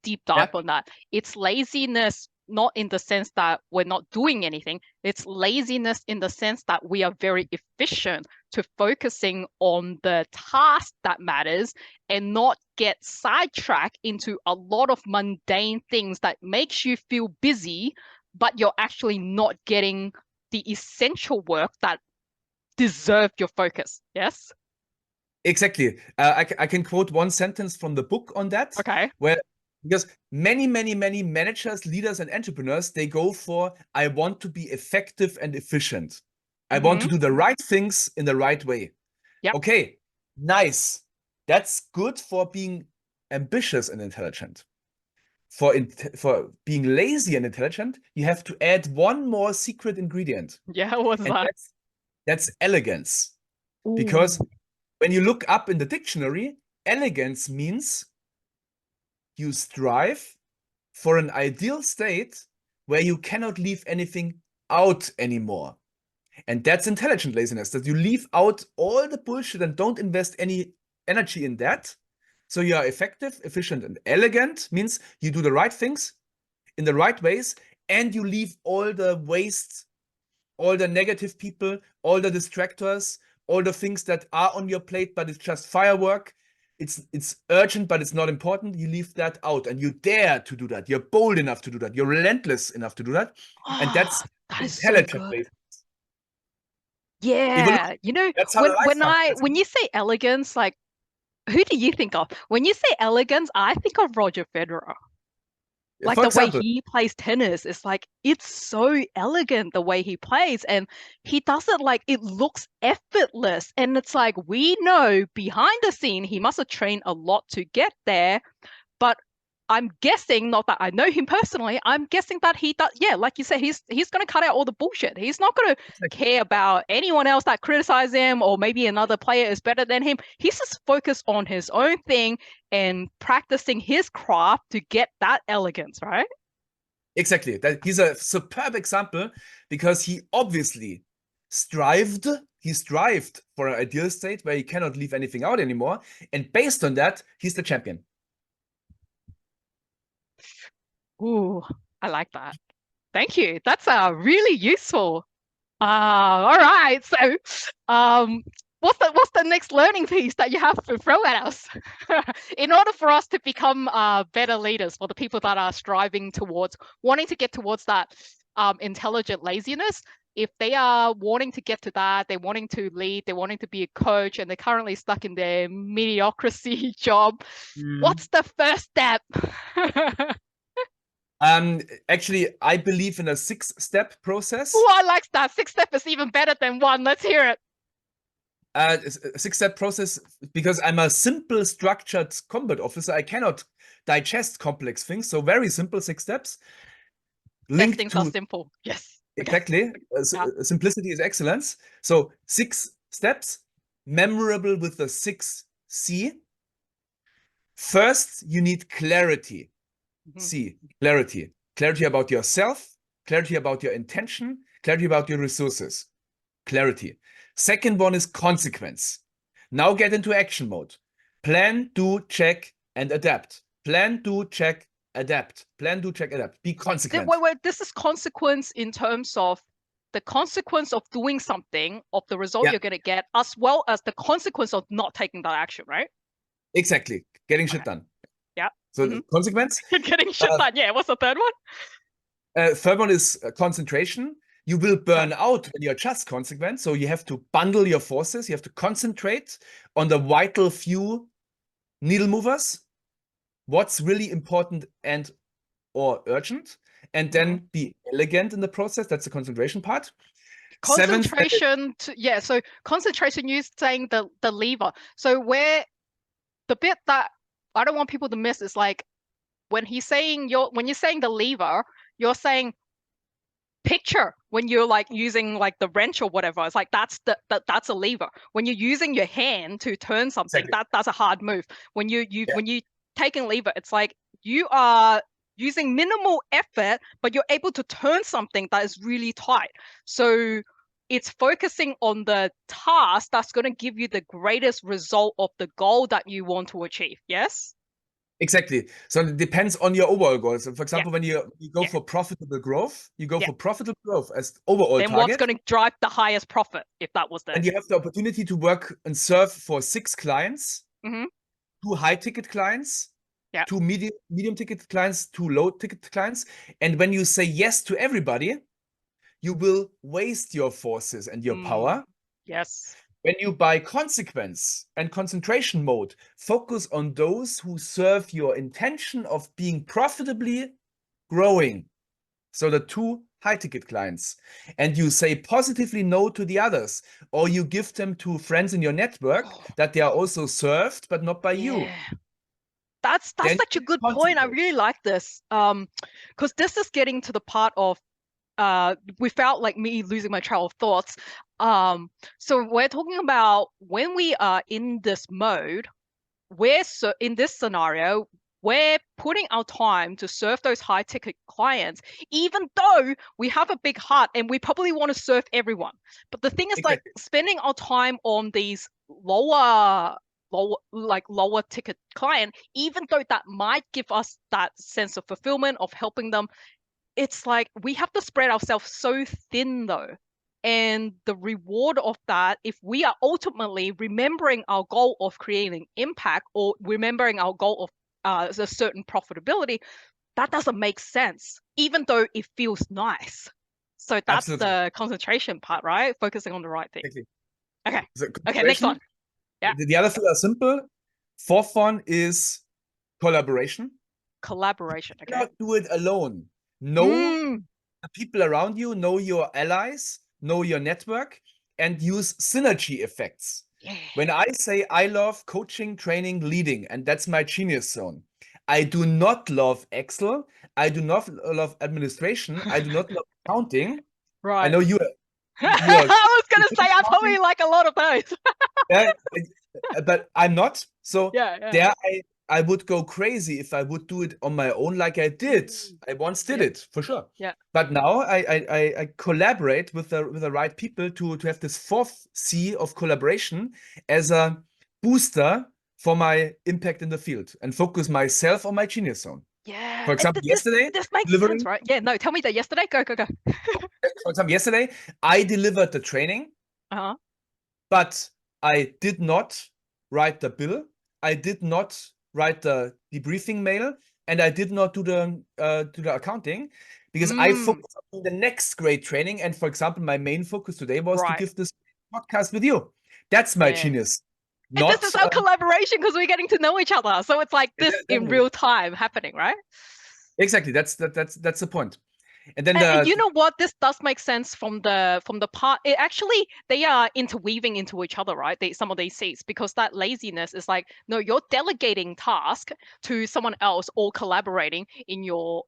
deep dive on that. It's laziness not in the sense that we're not doing anything. It's laziness in the sense that we are very efficient to focusing on the task that matters and not get sidetracked into a lot of mundane things that makes you feel busy, but you're actually not getting the essential work that deserve your focus. Yes? Exactly. I can quote one sentence from the book on that. Okay. Where, because many managers, leaders, and entrepreneurs, they go for, I want to be effective and efficient. I want to do the right things in the right way. Yep. Okay, nice. That's good for being ambitious and intelligent. For being lazy and intelligent, you have to add one more secret ingredient. Yeah, what's And that? that's elegance. Ooh. Because when you look up in the dictionary, elegance means you strive for an ideal state where you cannot leave anything out anymore. And that's intelligent laziness, that you leave out all the bullshit and don't invest any energy in that. So you are effective, efficient, and elegant means you do the right things in the right ways, and you leave all the waste, all the negative people, all the distractors, all the things that are on your plate, but it's just firework. It's urgent, but it's not important. You leave that out, and you dare to do that. You're bold enough to do that. You're relentless enough to do that, and that's that is so intelligent. good. Yeah, you know, that's how when you say elegance, like, who do you think of? When you say elegance, I think of Roger Federer. Like For the way example, he plays tennis, it's like it's so elegant the way he plays, and he does it like it looks effortless. And it's like we know behind the scene he must have trained a lot to get there, but I'm guessing, not that I know him personally, I'm guessing that he does, yeah, like you said, he's going to cut out all the bullshit. He's not going to care about anyone else that criticizes him or maybe another player is better than him. He's just focused on his own thing and practicing his craft to get that elegance, right? Exactly. He's a superb example because he obviously strived for an ideal state where he cannot leave anything out anymore. And based on that, he's the champion. Ooh, I like that. Thank you. That's really useful. All right. So, what's the next learning piece that you have to throw at us in order for us to become better leaders, for the people that are striving towards wanting to get towards that intelligent laziness? If they are wanting to get to that, they're wanting to lead, they're wanting to be a coach, and they're currently stuck in their mediocrity job, what's the first step? Actually, I believe in a 6-step process. Oh, I like that. 6-step is even better than 1. Let's hear it. A 6-step process because I'm a simple, structured combat officer. I cannot digest complex things. So very simple 6 steps. Best things are simple. Yes. Exactly. Simplicity is excellence. So 6 steps, memorable with the 6C. First, you need clarity. C, clarity. Clarity about yourself, clarity about your intention, clarity about your resources. Clarity. Second one is consequence. Now get into action mode. Plan, do, check, and adapt. Plan, do, check, adapt. Plan, do, check, adapt. Be consequent. Wait. This is consequence in terms of the consequence of doing something, of the result you're going to get, as well as the consequence of not taking that action, right? Exactly. Getting shit done. Yeah. So consequence. Getting shit done. Yeah. What's the third one? Third one is concentration. You will burn out when you're just consequent. So you have to bundle your forces. You have to concentrate on the vital few needle movers. What's really important and or urgent, and then be elegant in the process. That's the concentration part. Concentration, so concentration, you're saying the lever. So where the bit that I don't want people to miss is like when you're saying the lever, you're saying picture when you're like using like the wrench or whatever. It's like that's a lever. When you're using your hand to turn something, that's a hard move. When you taking lever, it's like you are using minimal effort, but you're able to turn something that is really tight. So it's focusing on the task that's going to give you the greatest result of the goal that you want to achieve. Yes? Exactly. So it depends on your overall goals. So for example, when you go for profitable growth, you go for profitable growth as overall then target. What's going to drive the highest profit if that was there? And you have the opportunity to work and serve for 6 clients, 2 high-ticket clients, 2 medium-ticket clients, 2 low-ticket clients. And when you say yes to everybody, you will waste your forces and your power. Yes. When you, by consequence and concentration mode, focus on those who serve your intention of being profitably growing, so the 2 high-ticket clients, and you say positively no to the others, or you give them to friends in your network that they are also served, but not by you. That's such a good point. I really like this, because this is getting to the part of without like me losing my trail of thoughts. So we're talking about when we are in this mode, in this scenario, we're putting our time to serve those high ticket clients, even though we have a big heart and we probably want to serve everyone. But the thing is, like spending our time on these lower ticket client, even though that might give us that sense of fulfillment of helping them, it's like we have to spread ourselves so thin though. And the reward of that, if we are ultimately remembering our goal of creating impact or remembering our goal of a certain profitability, that doesn't make sense, even though it feels nice. So that's the concentration part, right? Focusing on the right thing. Okay. Okay, next one. Yeah. The other 2 are simple. 4th one is collaboration. Collaboration, okay. Do not do it alone. Know the people around you, know your allies, know your network, and use synergy effects. When I say I love coaching, training, leading, and that's my genius zone, I do not love Excel. I do not love administration. I do not love accounting. Right. I know you. I was going to say, I probably like a lot of those. Yeah, but I'm not. So there I would go crazy if I would do it on my own like I did. I once did it, for sure. Yeah. But now I collaborate with the right people to have this 4th C of collaboration as a booster for my impact in the field and focus myself on my genius zone. Yeah. For example, yesterday, this makes sense, right? Yeah, no, tell me that yesterday. Go. For example, yesterday, I delivered the training, but I did not write the bill. I did not write the debriefing mail, and I did not do the accounting because I focused on the next great training. And for example, my main focus today was to give this podcast with you. That's my genius. And this is our collaboration because we're getting to know each other. So it's like this in real time happening, right? Exactly. That's the point. And then you know what? This does make sense from the part. It actually, they are interweaving into each other, right? Some of these seats, because that laziness is like, no, you're delegating task to someone else or collaborating in your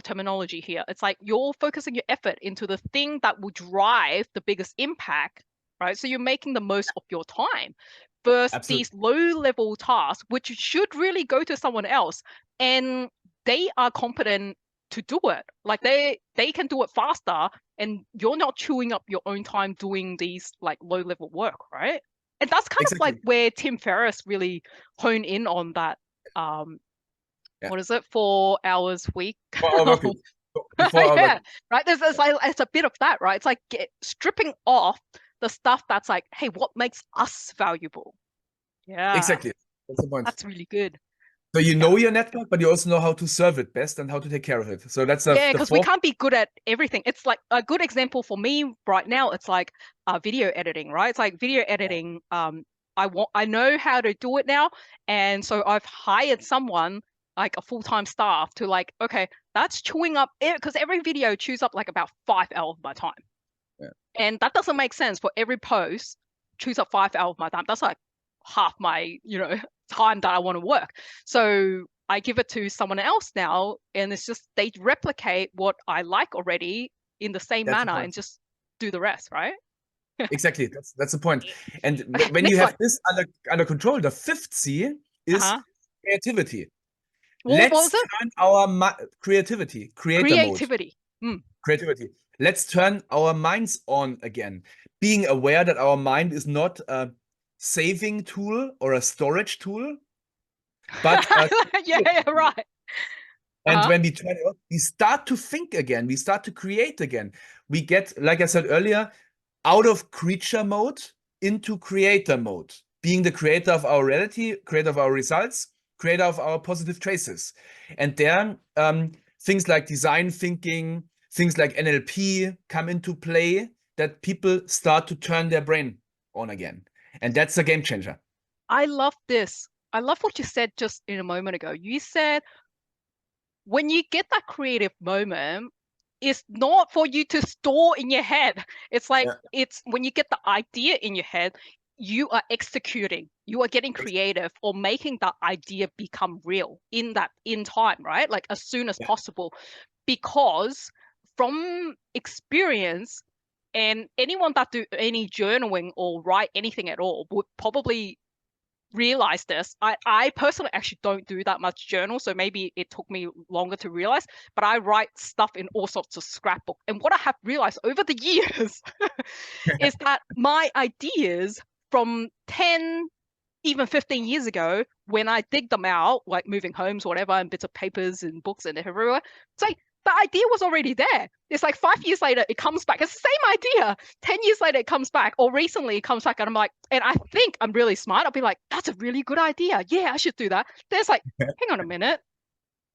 terminology here. It's like you're focusing your effort into the thing that will drive the biggest impact, right? So you're making the most of your time versus these low-level tasks, which should really go to someone else, and they are competent to do it. Like they can do it faster, and you're not chewing up your own time doing these like low-level work, right? And that's kind of like where Tim Ferriss really honed in on that. What is it? 4 hours week. Right. There's like, it's a bit of that, right? It's like stripping off the stuff that's like, hey, what makes us valuable? Yeah. Exactly. That's the point. That's really good. So you know your network, but you also know how to serve it best and how to take care of it. So that's Yeah, the because we fourth. can't be good at everything. It's like a good example for me right now. It's like video editing, right? It's like video editing. I know how to do it now, and so I've hired someone like a full-time staff to like, okay, that's chewing up it because every video chews up like about 5 hours of my time, Yeah. and that doesn't make sense. For every post chews up 5 hours of my time. That's like half my time that I want to work. So I give it to someone else now, and it's just they replicate what I like already in the same That's the manner point. and just do the rest, right? Exactly. That's the point. And when you Next have one. this under control, the fifth C is Uh-huh. creativity. What was Let's it? turn our creativity, creator mode, Creativity. Mm. creativity. Let's turn our minds on again. Being aware that our mind is not a saving tool or a storage tool, but Yeah, right. and Uh-huh. when we turn it on, we start to think again. We start to create again. We get, like I said earlier, out of creature mode into creator mode, being the creator of our reality, creator of our results, creator of our positive traces. And there, things like design thinking, things like NLP come into play, that people start to turn their brain on again. And that's a game changer. I love this. I love what you said just in a moment ago. You said when you get that creative moment, it's not for you to store in your head. It's like Yeah. it's when you get the idea in your head, you are executing, you are getting creative or making that idea become real in time, right? Like as soon as Yeah. possible. Because from experience, and anyone that do any journaling or write anything at all would probably realize this. I personally actually don't do that much journal, so maybe it took me longer to realize, but I write stuff in all sorts of scrapbook. And what I have realized over the years is that my ideas from 10, even 15 years ago, when I dig them out, like moving homes, whatever, and bits of papers and books and everywhere, it's like the idea was already there. It's like 5 years later, it comes back. It's the same idea. 10 years later, it comes back, or recently it comes back, and I'm like, and I think I'm really smart. I'll be like, that's a really good idea. Yeah, I should do that. There's like, hang on a minute.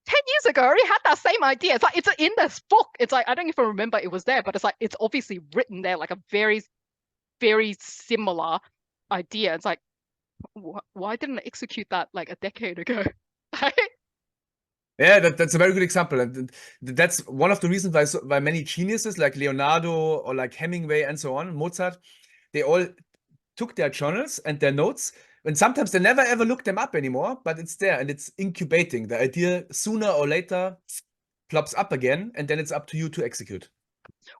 10 years ago, I already had that same idea. It's like, it's in this book. It's like, I don't even remember it was there, but it's like, it's obviously written there, like a very, very similar idea. It's like, why didn't I execute that like a decade ago? Yeah, that's a very good example. And that's one of the reasons why many geniuses like Leonardo or like Hemingway and so on, Mozart, they all took their journals and their notes, and sometimes they never ever look them up anymore, but it's there and it's incubating. The idea sooner or later plops up again, and then it's up to you to execute.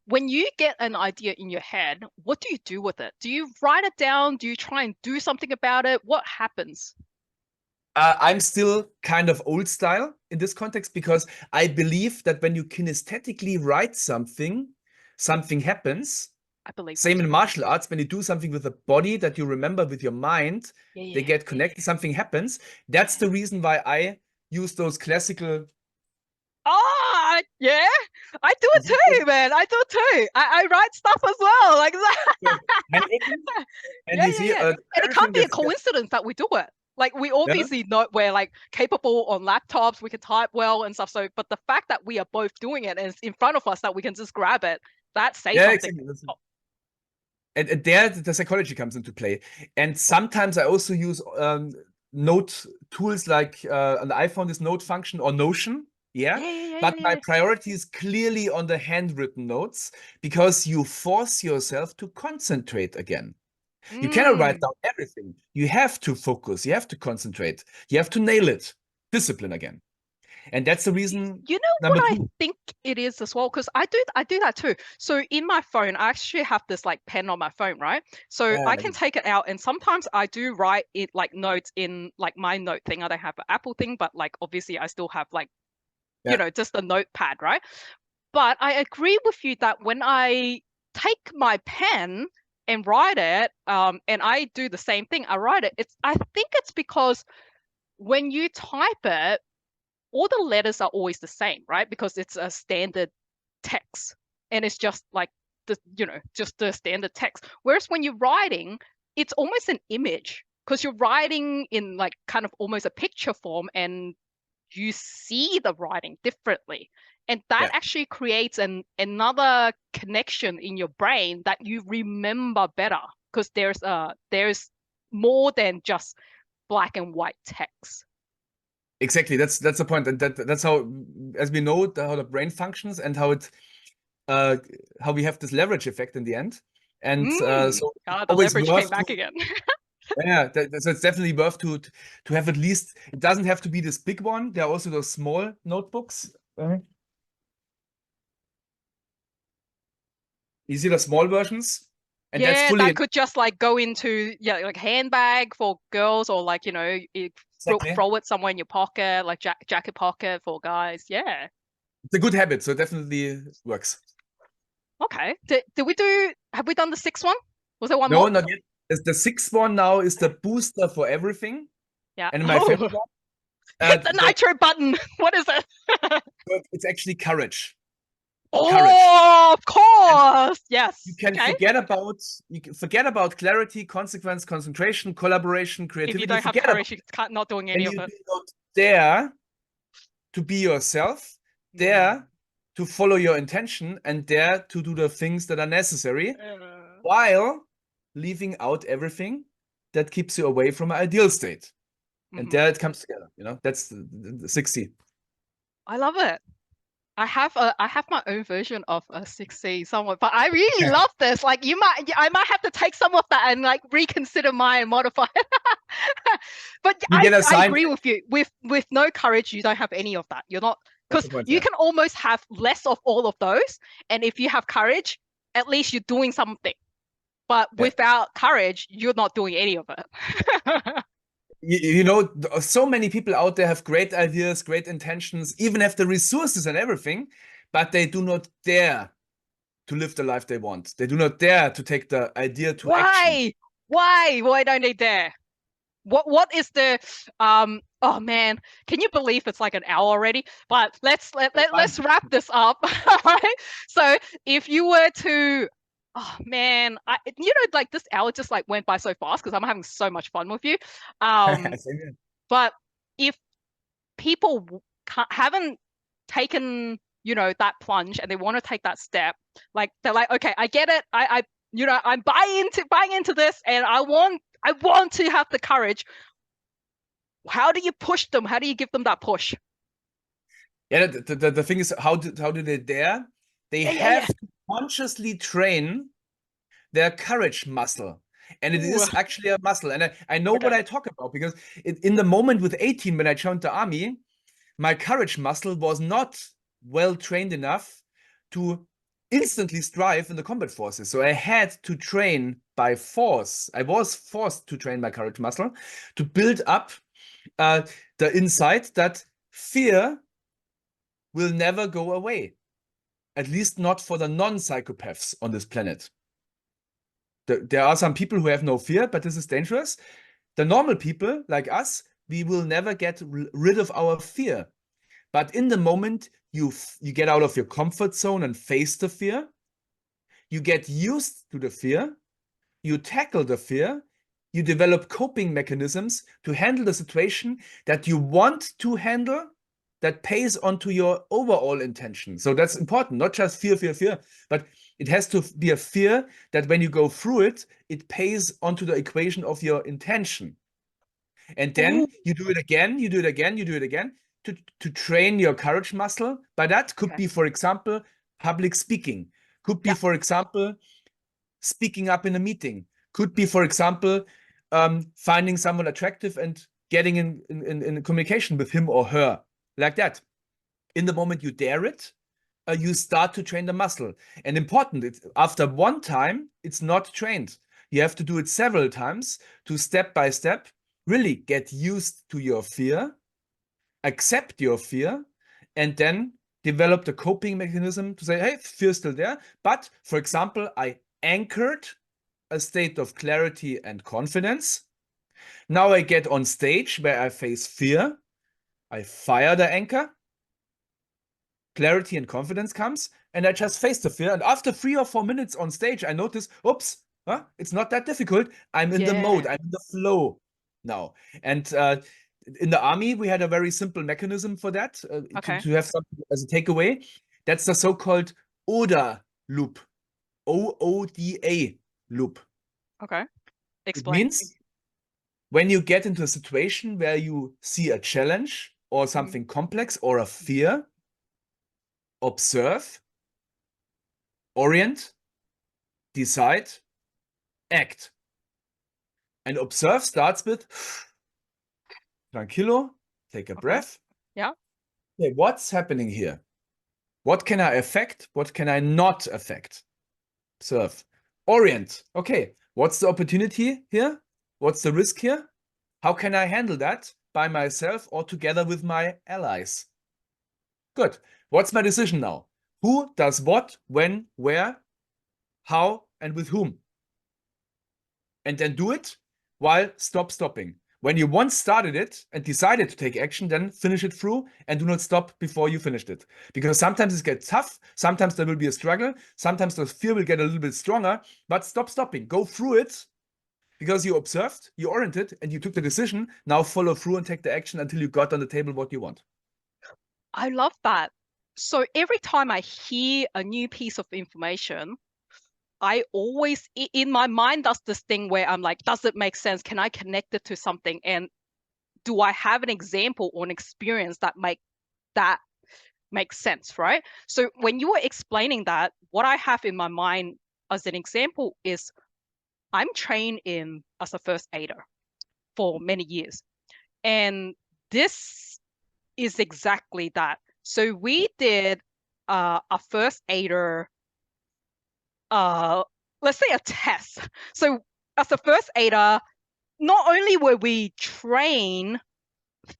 When you get an idea in your head, what do you do with it? Do you write it down? Do you try and do something about it? What happens? I'm still kind of old style in this context because I believe that when you kinesthetically write something, something happens. I believe that Same in too. martial arts, when you do something with the body that you remember with your mind, Yeah, they yeah, get connected, something happens. That's the reason why I use those classical. Ah, yeah, I do it too, man. I do it too. I write stuff as well, like that. Handwritten, and Yeah, you yeah, see yeah. And it can't everything be a that's coincidence that we do it. Like we yeah, obviously know we're like capable on laptops, we can type well and stuff. So, but the fact that we are both doing it and it's in front of us that we can just grab it, that says yeah, something. exactly. And there the psychology comes into play. And sometimes I also use note tools like on the iPhone, this note function or Notion. Yeah. Yeah, yeah, yeah, But yeah, my yeah. priority is clearly on the handwritten notes because you force yourself to concentrate again. You cannot write Mm. down everything. You have to focus. You have to concentrate. You have to nail it. Discipline again. And that's the reason You know what number I two. think it is as well, because I do that too. So in my phone, I actually have this like pen on my phone, right? So Yeah, I can take it out, and sometimes I do write it like notes in like my note thing. I don't have an Apple thing, but like obviously I still have like yeah, just a notepad, right? But I agree with you that when I take my pen and write it, and I do the same thing, I write it. I think it's because when you type it, all the letters are always the same, right? Because it's a standard text and it's just like just the standard text. Whereas when you're writing, it's almost an image. because you're writing in like kind of almost a picture form, and you see the writing differently, and that actually creates another connection in your brain that you remember better, because there's more than just black and white text. Exactly, that's the point, and that's how, as we know, how the brain functions, and how we have this leverage effect in the end. And so it's the always leverage came worth back again. yeah, so it's definitely worth to have at least. It doesn't have to be this big one. There are also those small notebooks. You see the small versions, and that's Yeah, fully that could just like go into like handbag for girls, or like, you know, exactly. throw it somewhere in your pocket, like jacket pocket for guys. Yeah. It's a good habit, so it definitely works. Okay. Have we done the sixth one? Was there one No, more? not yet. The sixth one now is the booster for everything. Yeah. And my favorite one, hit the nitro button. What is it? it's actually courage. Oh, of course. Yes. You can forget about clarity, consequence, concentration, collaboration, creativity. If you don't have courage, you're not doing any of it. And you do not dare to be yourself, dare to follow your intention, and dare to do the things that are necessary, while leaving out everything that keeps you away from an ideal state. And there it comes together. You know, that's the 6C. I love it. I have my own version of a 6C somewhat, but I really love this. Like I might have to take some of that and like reconsider mine and modify it. But I agree with you. With no courage, you don't have any of that. You're not, because you can almost have less of all of those. And if you have courage, at least you're doing something. But without courage, you're not doing any of it. You know, so many people out there have great ideas, great intentions, even have the resources and everything, but they do not dare to live the life they want. They do not dare to take the idea to action. Why don't they dare? What is the oh man, can you believe it's like an hour already? But let's wrap this up. All right. So if you were to, oh man, like this hour just like went by so fast because I'm having so much fun with you. But if people haven't taken, that plunge and they want to take that step, like they're like, okay, I get it. I'm buying into this, and I want to have the courage. How do you push them? How do you give them that push? Yeah, the thing is, how do they dare? They have to consciously train their courage muscle. And it is actually a muscle. And I know what I talk about, because in the moment with 18, when I joined the army, my courage muscle was not well trained enough to instantly strive in the combat forces. So I had to train by force. I was forced to train my courage muscle to build up the insight that fear will never go away. At least not for the non-psychopaths on this planet. There are some people who have no fear, but this is dangerous. The normal people, like us, we will never get rid of our fear. But in the moment you get out of your comfort zone and face the fear, you get used to the fear, you tackle the fear, you develop coping mechanisms to handle the situation that you want to handle, that pays onto your overall intention. So that's important, not just fear, but it has to be a fear that when you go through it, it pays onto the equation of your intention. And then you do it again, you do it again, you do it again to train your courage muscle. But that could be, for example, public speaking. Could be, for example, speaking up in a meeting. Could be, for example, finding someone attractive and getting in communication with him or her. Like that. In the moment you dare it, you start to train the muscle. And important, after one time, it's not trained. You have to do it several times to step by step, really get used to your fear, accept your fear, and then develop the coping mechanism to say, hey, fear's still there. But for example, I anchored a state of clarity and confidence. Now I get on stage where I face fear. I fire the anchor, clarity and confidence comes, and I just face the fear. And after 3 or 4 minutes on stage, I notice, oops, it's not that difficult. I'm in the mode, I'm in the flow. now. And in the army, we had a very simple mechanism for that, Okay. to have something as a takeaway. That's the so-called ODA loop, OODA loop. Okay. It Explain. means when you get into a situation where you see a challenge or something complex or a fear, observe, orient, decide, act. And observe starts with tranquilo, take a Okay. breath. Yeah. Okay, what's happening here? What can I affect? What can I not affect? Observe. Orient. Okay, what's the opportunity here? What's the risk here? How can I handle that by myself or together with my allies? Good. What's my decision now? Who does what, when, where, how, and with whom? And then do it while stopping. When you once started it and decided to take action, then finish it through and do not stop before you finished it. Because sometimes it gets tough, sometimes there will be a struggle, sometimes the fear will get a little bit stronger, but stop stopping. Go through it because you observed, you oriented, and you took the decision. Now follow through and take the action until you got on the table what you want. I love that. So every time I hear a new piece of information, I always, in my mind, does this thing where I'm like, does it make sense? Can I connect it to something? And do I have an example or an experience that makes sense, right? So when you were explaining that, what I have in my mind as an example is I'm trained as a first aider for many years. And this is exactly that. So we did a first aider, let's say a test. So as a first aider, not only were we trained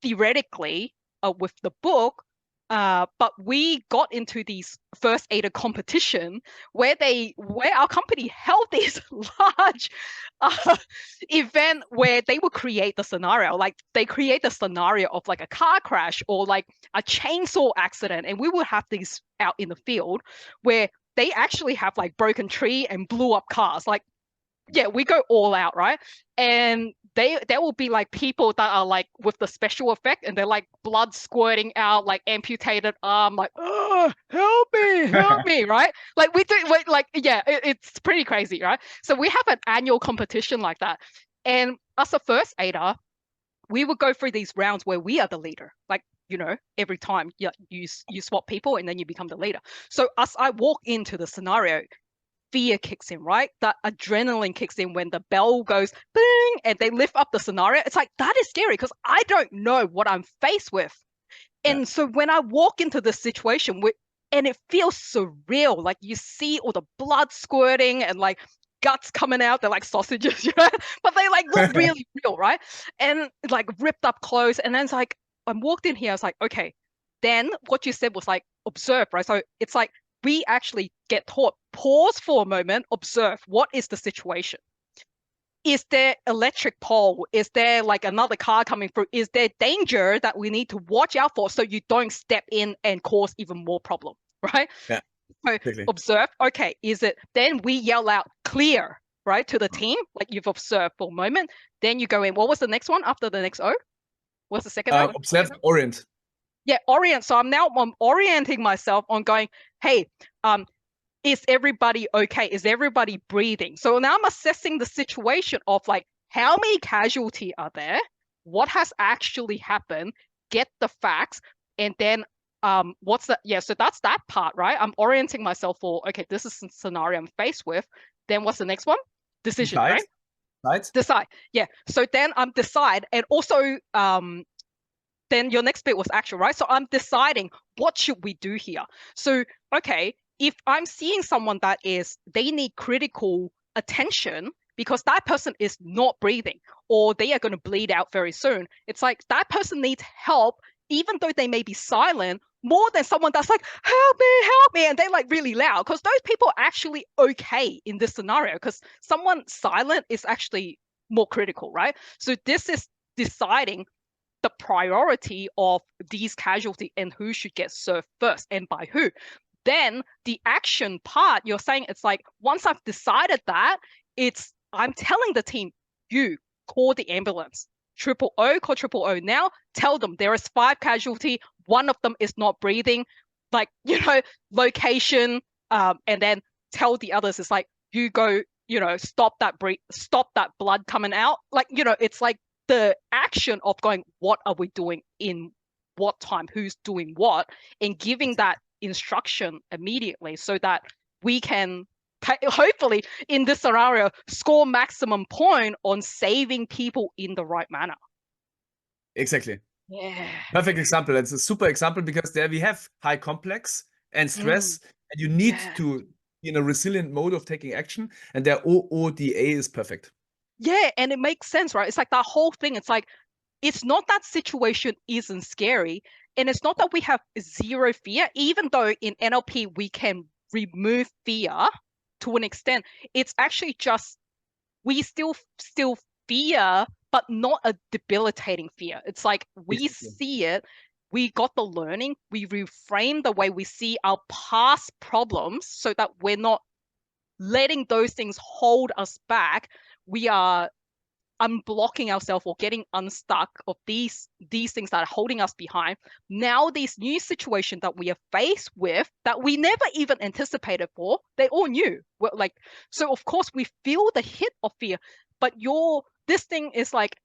theoretically with the book, but we got into these first aider competition where our company held this large event where they would create the scenario. Like they create the scenario of like a car crash or like a chainsaw accident, and we would have these out in the field where they actually have like broken tree and blew up cars. Like, yeah, we go all out, right? And there will be like people that are like with the special effect and they're like blood squirting out, like amputated arm, like, oh, help me, right? Like we do, like, yeah, it's pretty crazy, right? So we have an annual competition like that. And as a first aider, we would go through these rounds where we are the leader. Like, every time you swap people and then you become the leader. So as I walk into the scenario, fear kicks in, right? That adrenaline kicks in when the bell goes bing and they lift up the scenario. It's like, that is scary because I don't know what I'm faced with. And so when I walk into this situation and it feels surreal, like you see all the blood squirting and like guts coming out, they're like sausages, right? But they like look really real, right? And like ripped up clothes. And then it's like, I walked in here, I was like, okay, then what you said was like, observe, right? So it's like, we actually get taught, pause for a moment, observe, what is the situation? Is there electric pole? Is there like another car coming through? Is there danger that we need to watch out for so you don't step in and cause even more problem, right? Yeah. So observe, okay, is it, then we yell out clear, right, to the team, like you've observed for a moment. Then you go in, what was the next one after the next O? What's the second O? Observe, orient. Yeah, orient. So I'm orienting myself on going, hey, is everybody okay? Is everybody breathing? So now I'm assessing the situation of like, how many casualties are there? What has actually happened? Get the facts. And then so that's that part, right? I'm orienting myself for, okay, this is the scenario I'm faced with. Then what's the next one? Decision, Decide. right? Right. Decide. Yeah. So then I'm decide, and also then your next bit was action, right? So I'm deciding what should we do here. So, okay, if I'm seeing someone that they need critical attention because that person is not breathing or they are going to bleed out very soon, it's like that person needs help, even though they may be silent, more than someone that's like, help me, and they're like really loud, because those people are actually okay in this scenario because someone silent is actually more critical, right? So this is deciding the priority of these casualties and who should get served first and by who. Then the action part, you're saying it's like, once I've decided that, I'm telling the team, you call the ambulance. triple O, call triple O now, tell them there is 5 casualty, one of them is not breathing, like, location, and then tell the others, it's like, you go, stop that blood coming out. Like, it's like the action of going, what are we doing in what time, who's doing what, and giving that instruction immediately so that we can hopefully in this scenario score maximum point on saving people in the right manner. Exactly. Yeah. Perfect example. It's a super example because there we have high complex and stress, and you need to be in a resilient mode of taking action, and their OODA is perfect. Yeah, and it makes sense, right? It's like that whole thing. It's like, it's not that situation isn't scary, and it's not that we have zero fear, even though in NLP we can remove fear to an extent. It's actually just, we still fear, but not a debilitating fear. It's like, we see it, we got the learning, we reframe the way we see our past problems so that we're not letting those things hold us back. We are unblocking ourselves or getting unstuck of these things that are holding us behind. Now these new situations that we are faced with that we never even anticipated for, they all new. Like, so of course we feel the hit of fear, but this thing is like,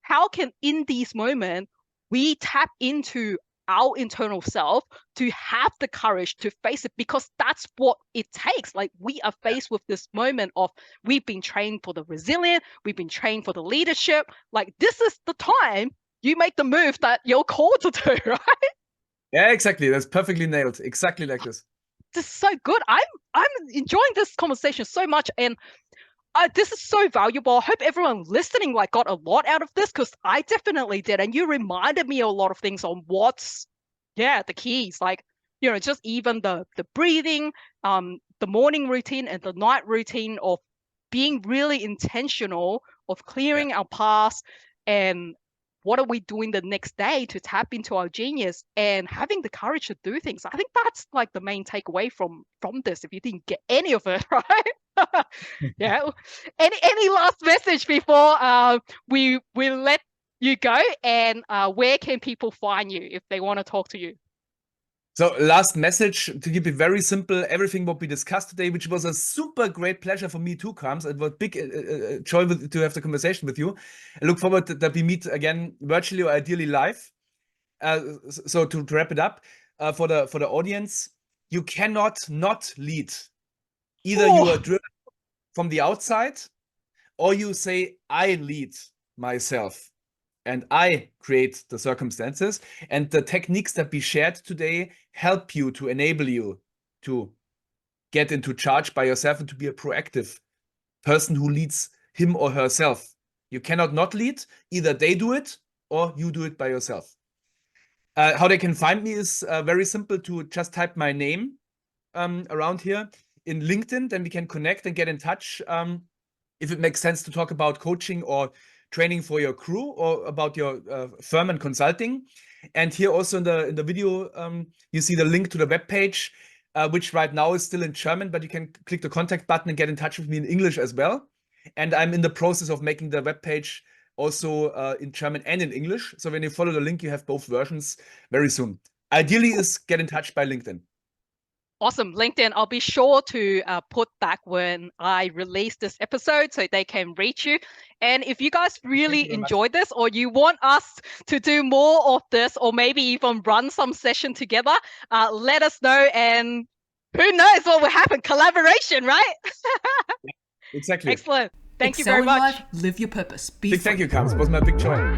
how can in these moments we tap into our internal self to have the courage to face it, because that's what it takes. Like, we are faced with this moment of, we've been trained for the resilient, we've been trained for the leadership. Like, this is the time you make the move that you're called to do, right? Yeah, exactly. That's perfectly nailed. Exactly like this. This is so good. I'm enjoying this conversation so much, and this is so valuable. I hope everyone listening got a lot out of this, because I definitely did. And you reminded me a lot of things on what's, the keys. Like, just even the breathing, the morning routine and the night routine of being really intentional of clearing our past, and what are we doing the next day to tap into our genius and having the courage to do things. I think that's like the main takeaway from this, if you didn't get any of it, right? Yeah. Any last message before we let you go, and where can people find you if they want to talk to you? So last message, to keep it very simple, everything what we discussed today, which was a super great pleasure for me too, Karms. It was a big joy to have the conversation with you. I look forward that we meet again virtually or ideally live. So to wrap it up, for the audience, you cannot not lead. Either you are driven from the outside, or you say, I lead myself and I create the circumstances. And the techniques that we shared today help you to enable you to get into charge by yourself and to be a proactive person who leads him or herself. You cannot not lead. Either they do it or you do it by yourself. How they can find me is very simple, to just type my name around here in LinkedIn. Then we can connect and get in touch if it makes sense to talk about coaching or training for your crew, or about your firm and consulting. And here also in the video, you see the link to the webpage, which right now is still in German, but you can click the contact button and get in touch with me in English as well. And I'm in the process of making the webpage also in German and in English. So when you follow the link, you have both versions very soon. Ideally is get in touch by LinkedIn. Awesome. LinkedIn, I'll be sure to put that when I release this episode so they can reach you. And if you guys really enjoyed this, or you want us to do more of this, or maybe even run some session together, let us know. And who knows what will happen? Collaboration, right? Exactly. Excellent. Thank you Excel very in much. life, live your purpose. Be Big free. thank you, Karms. It was my big joy.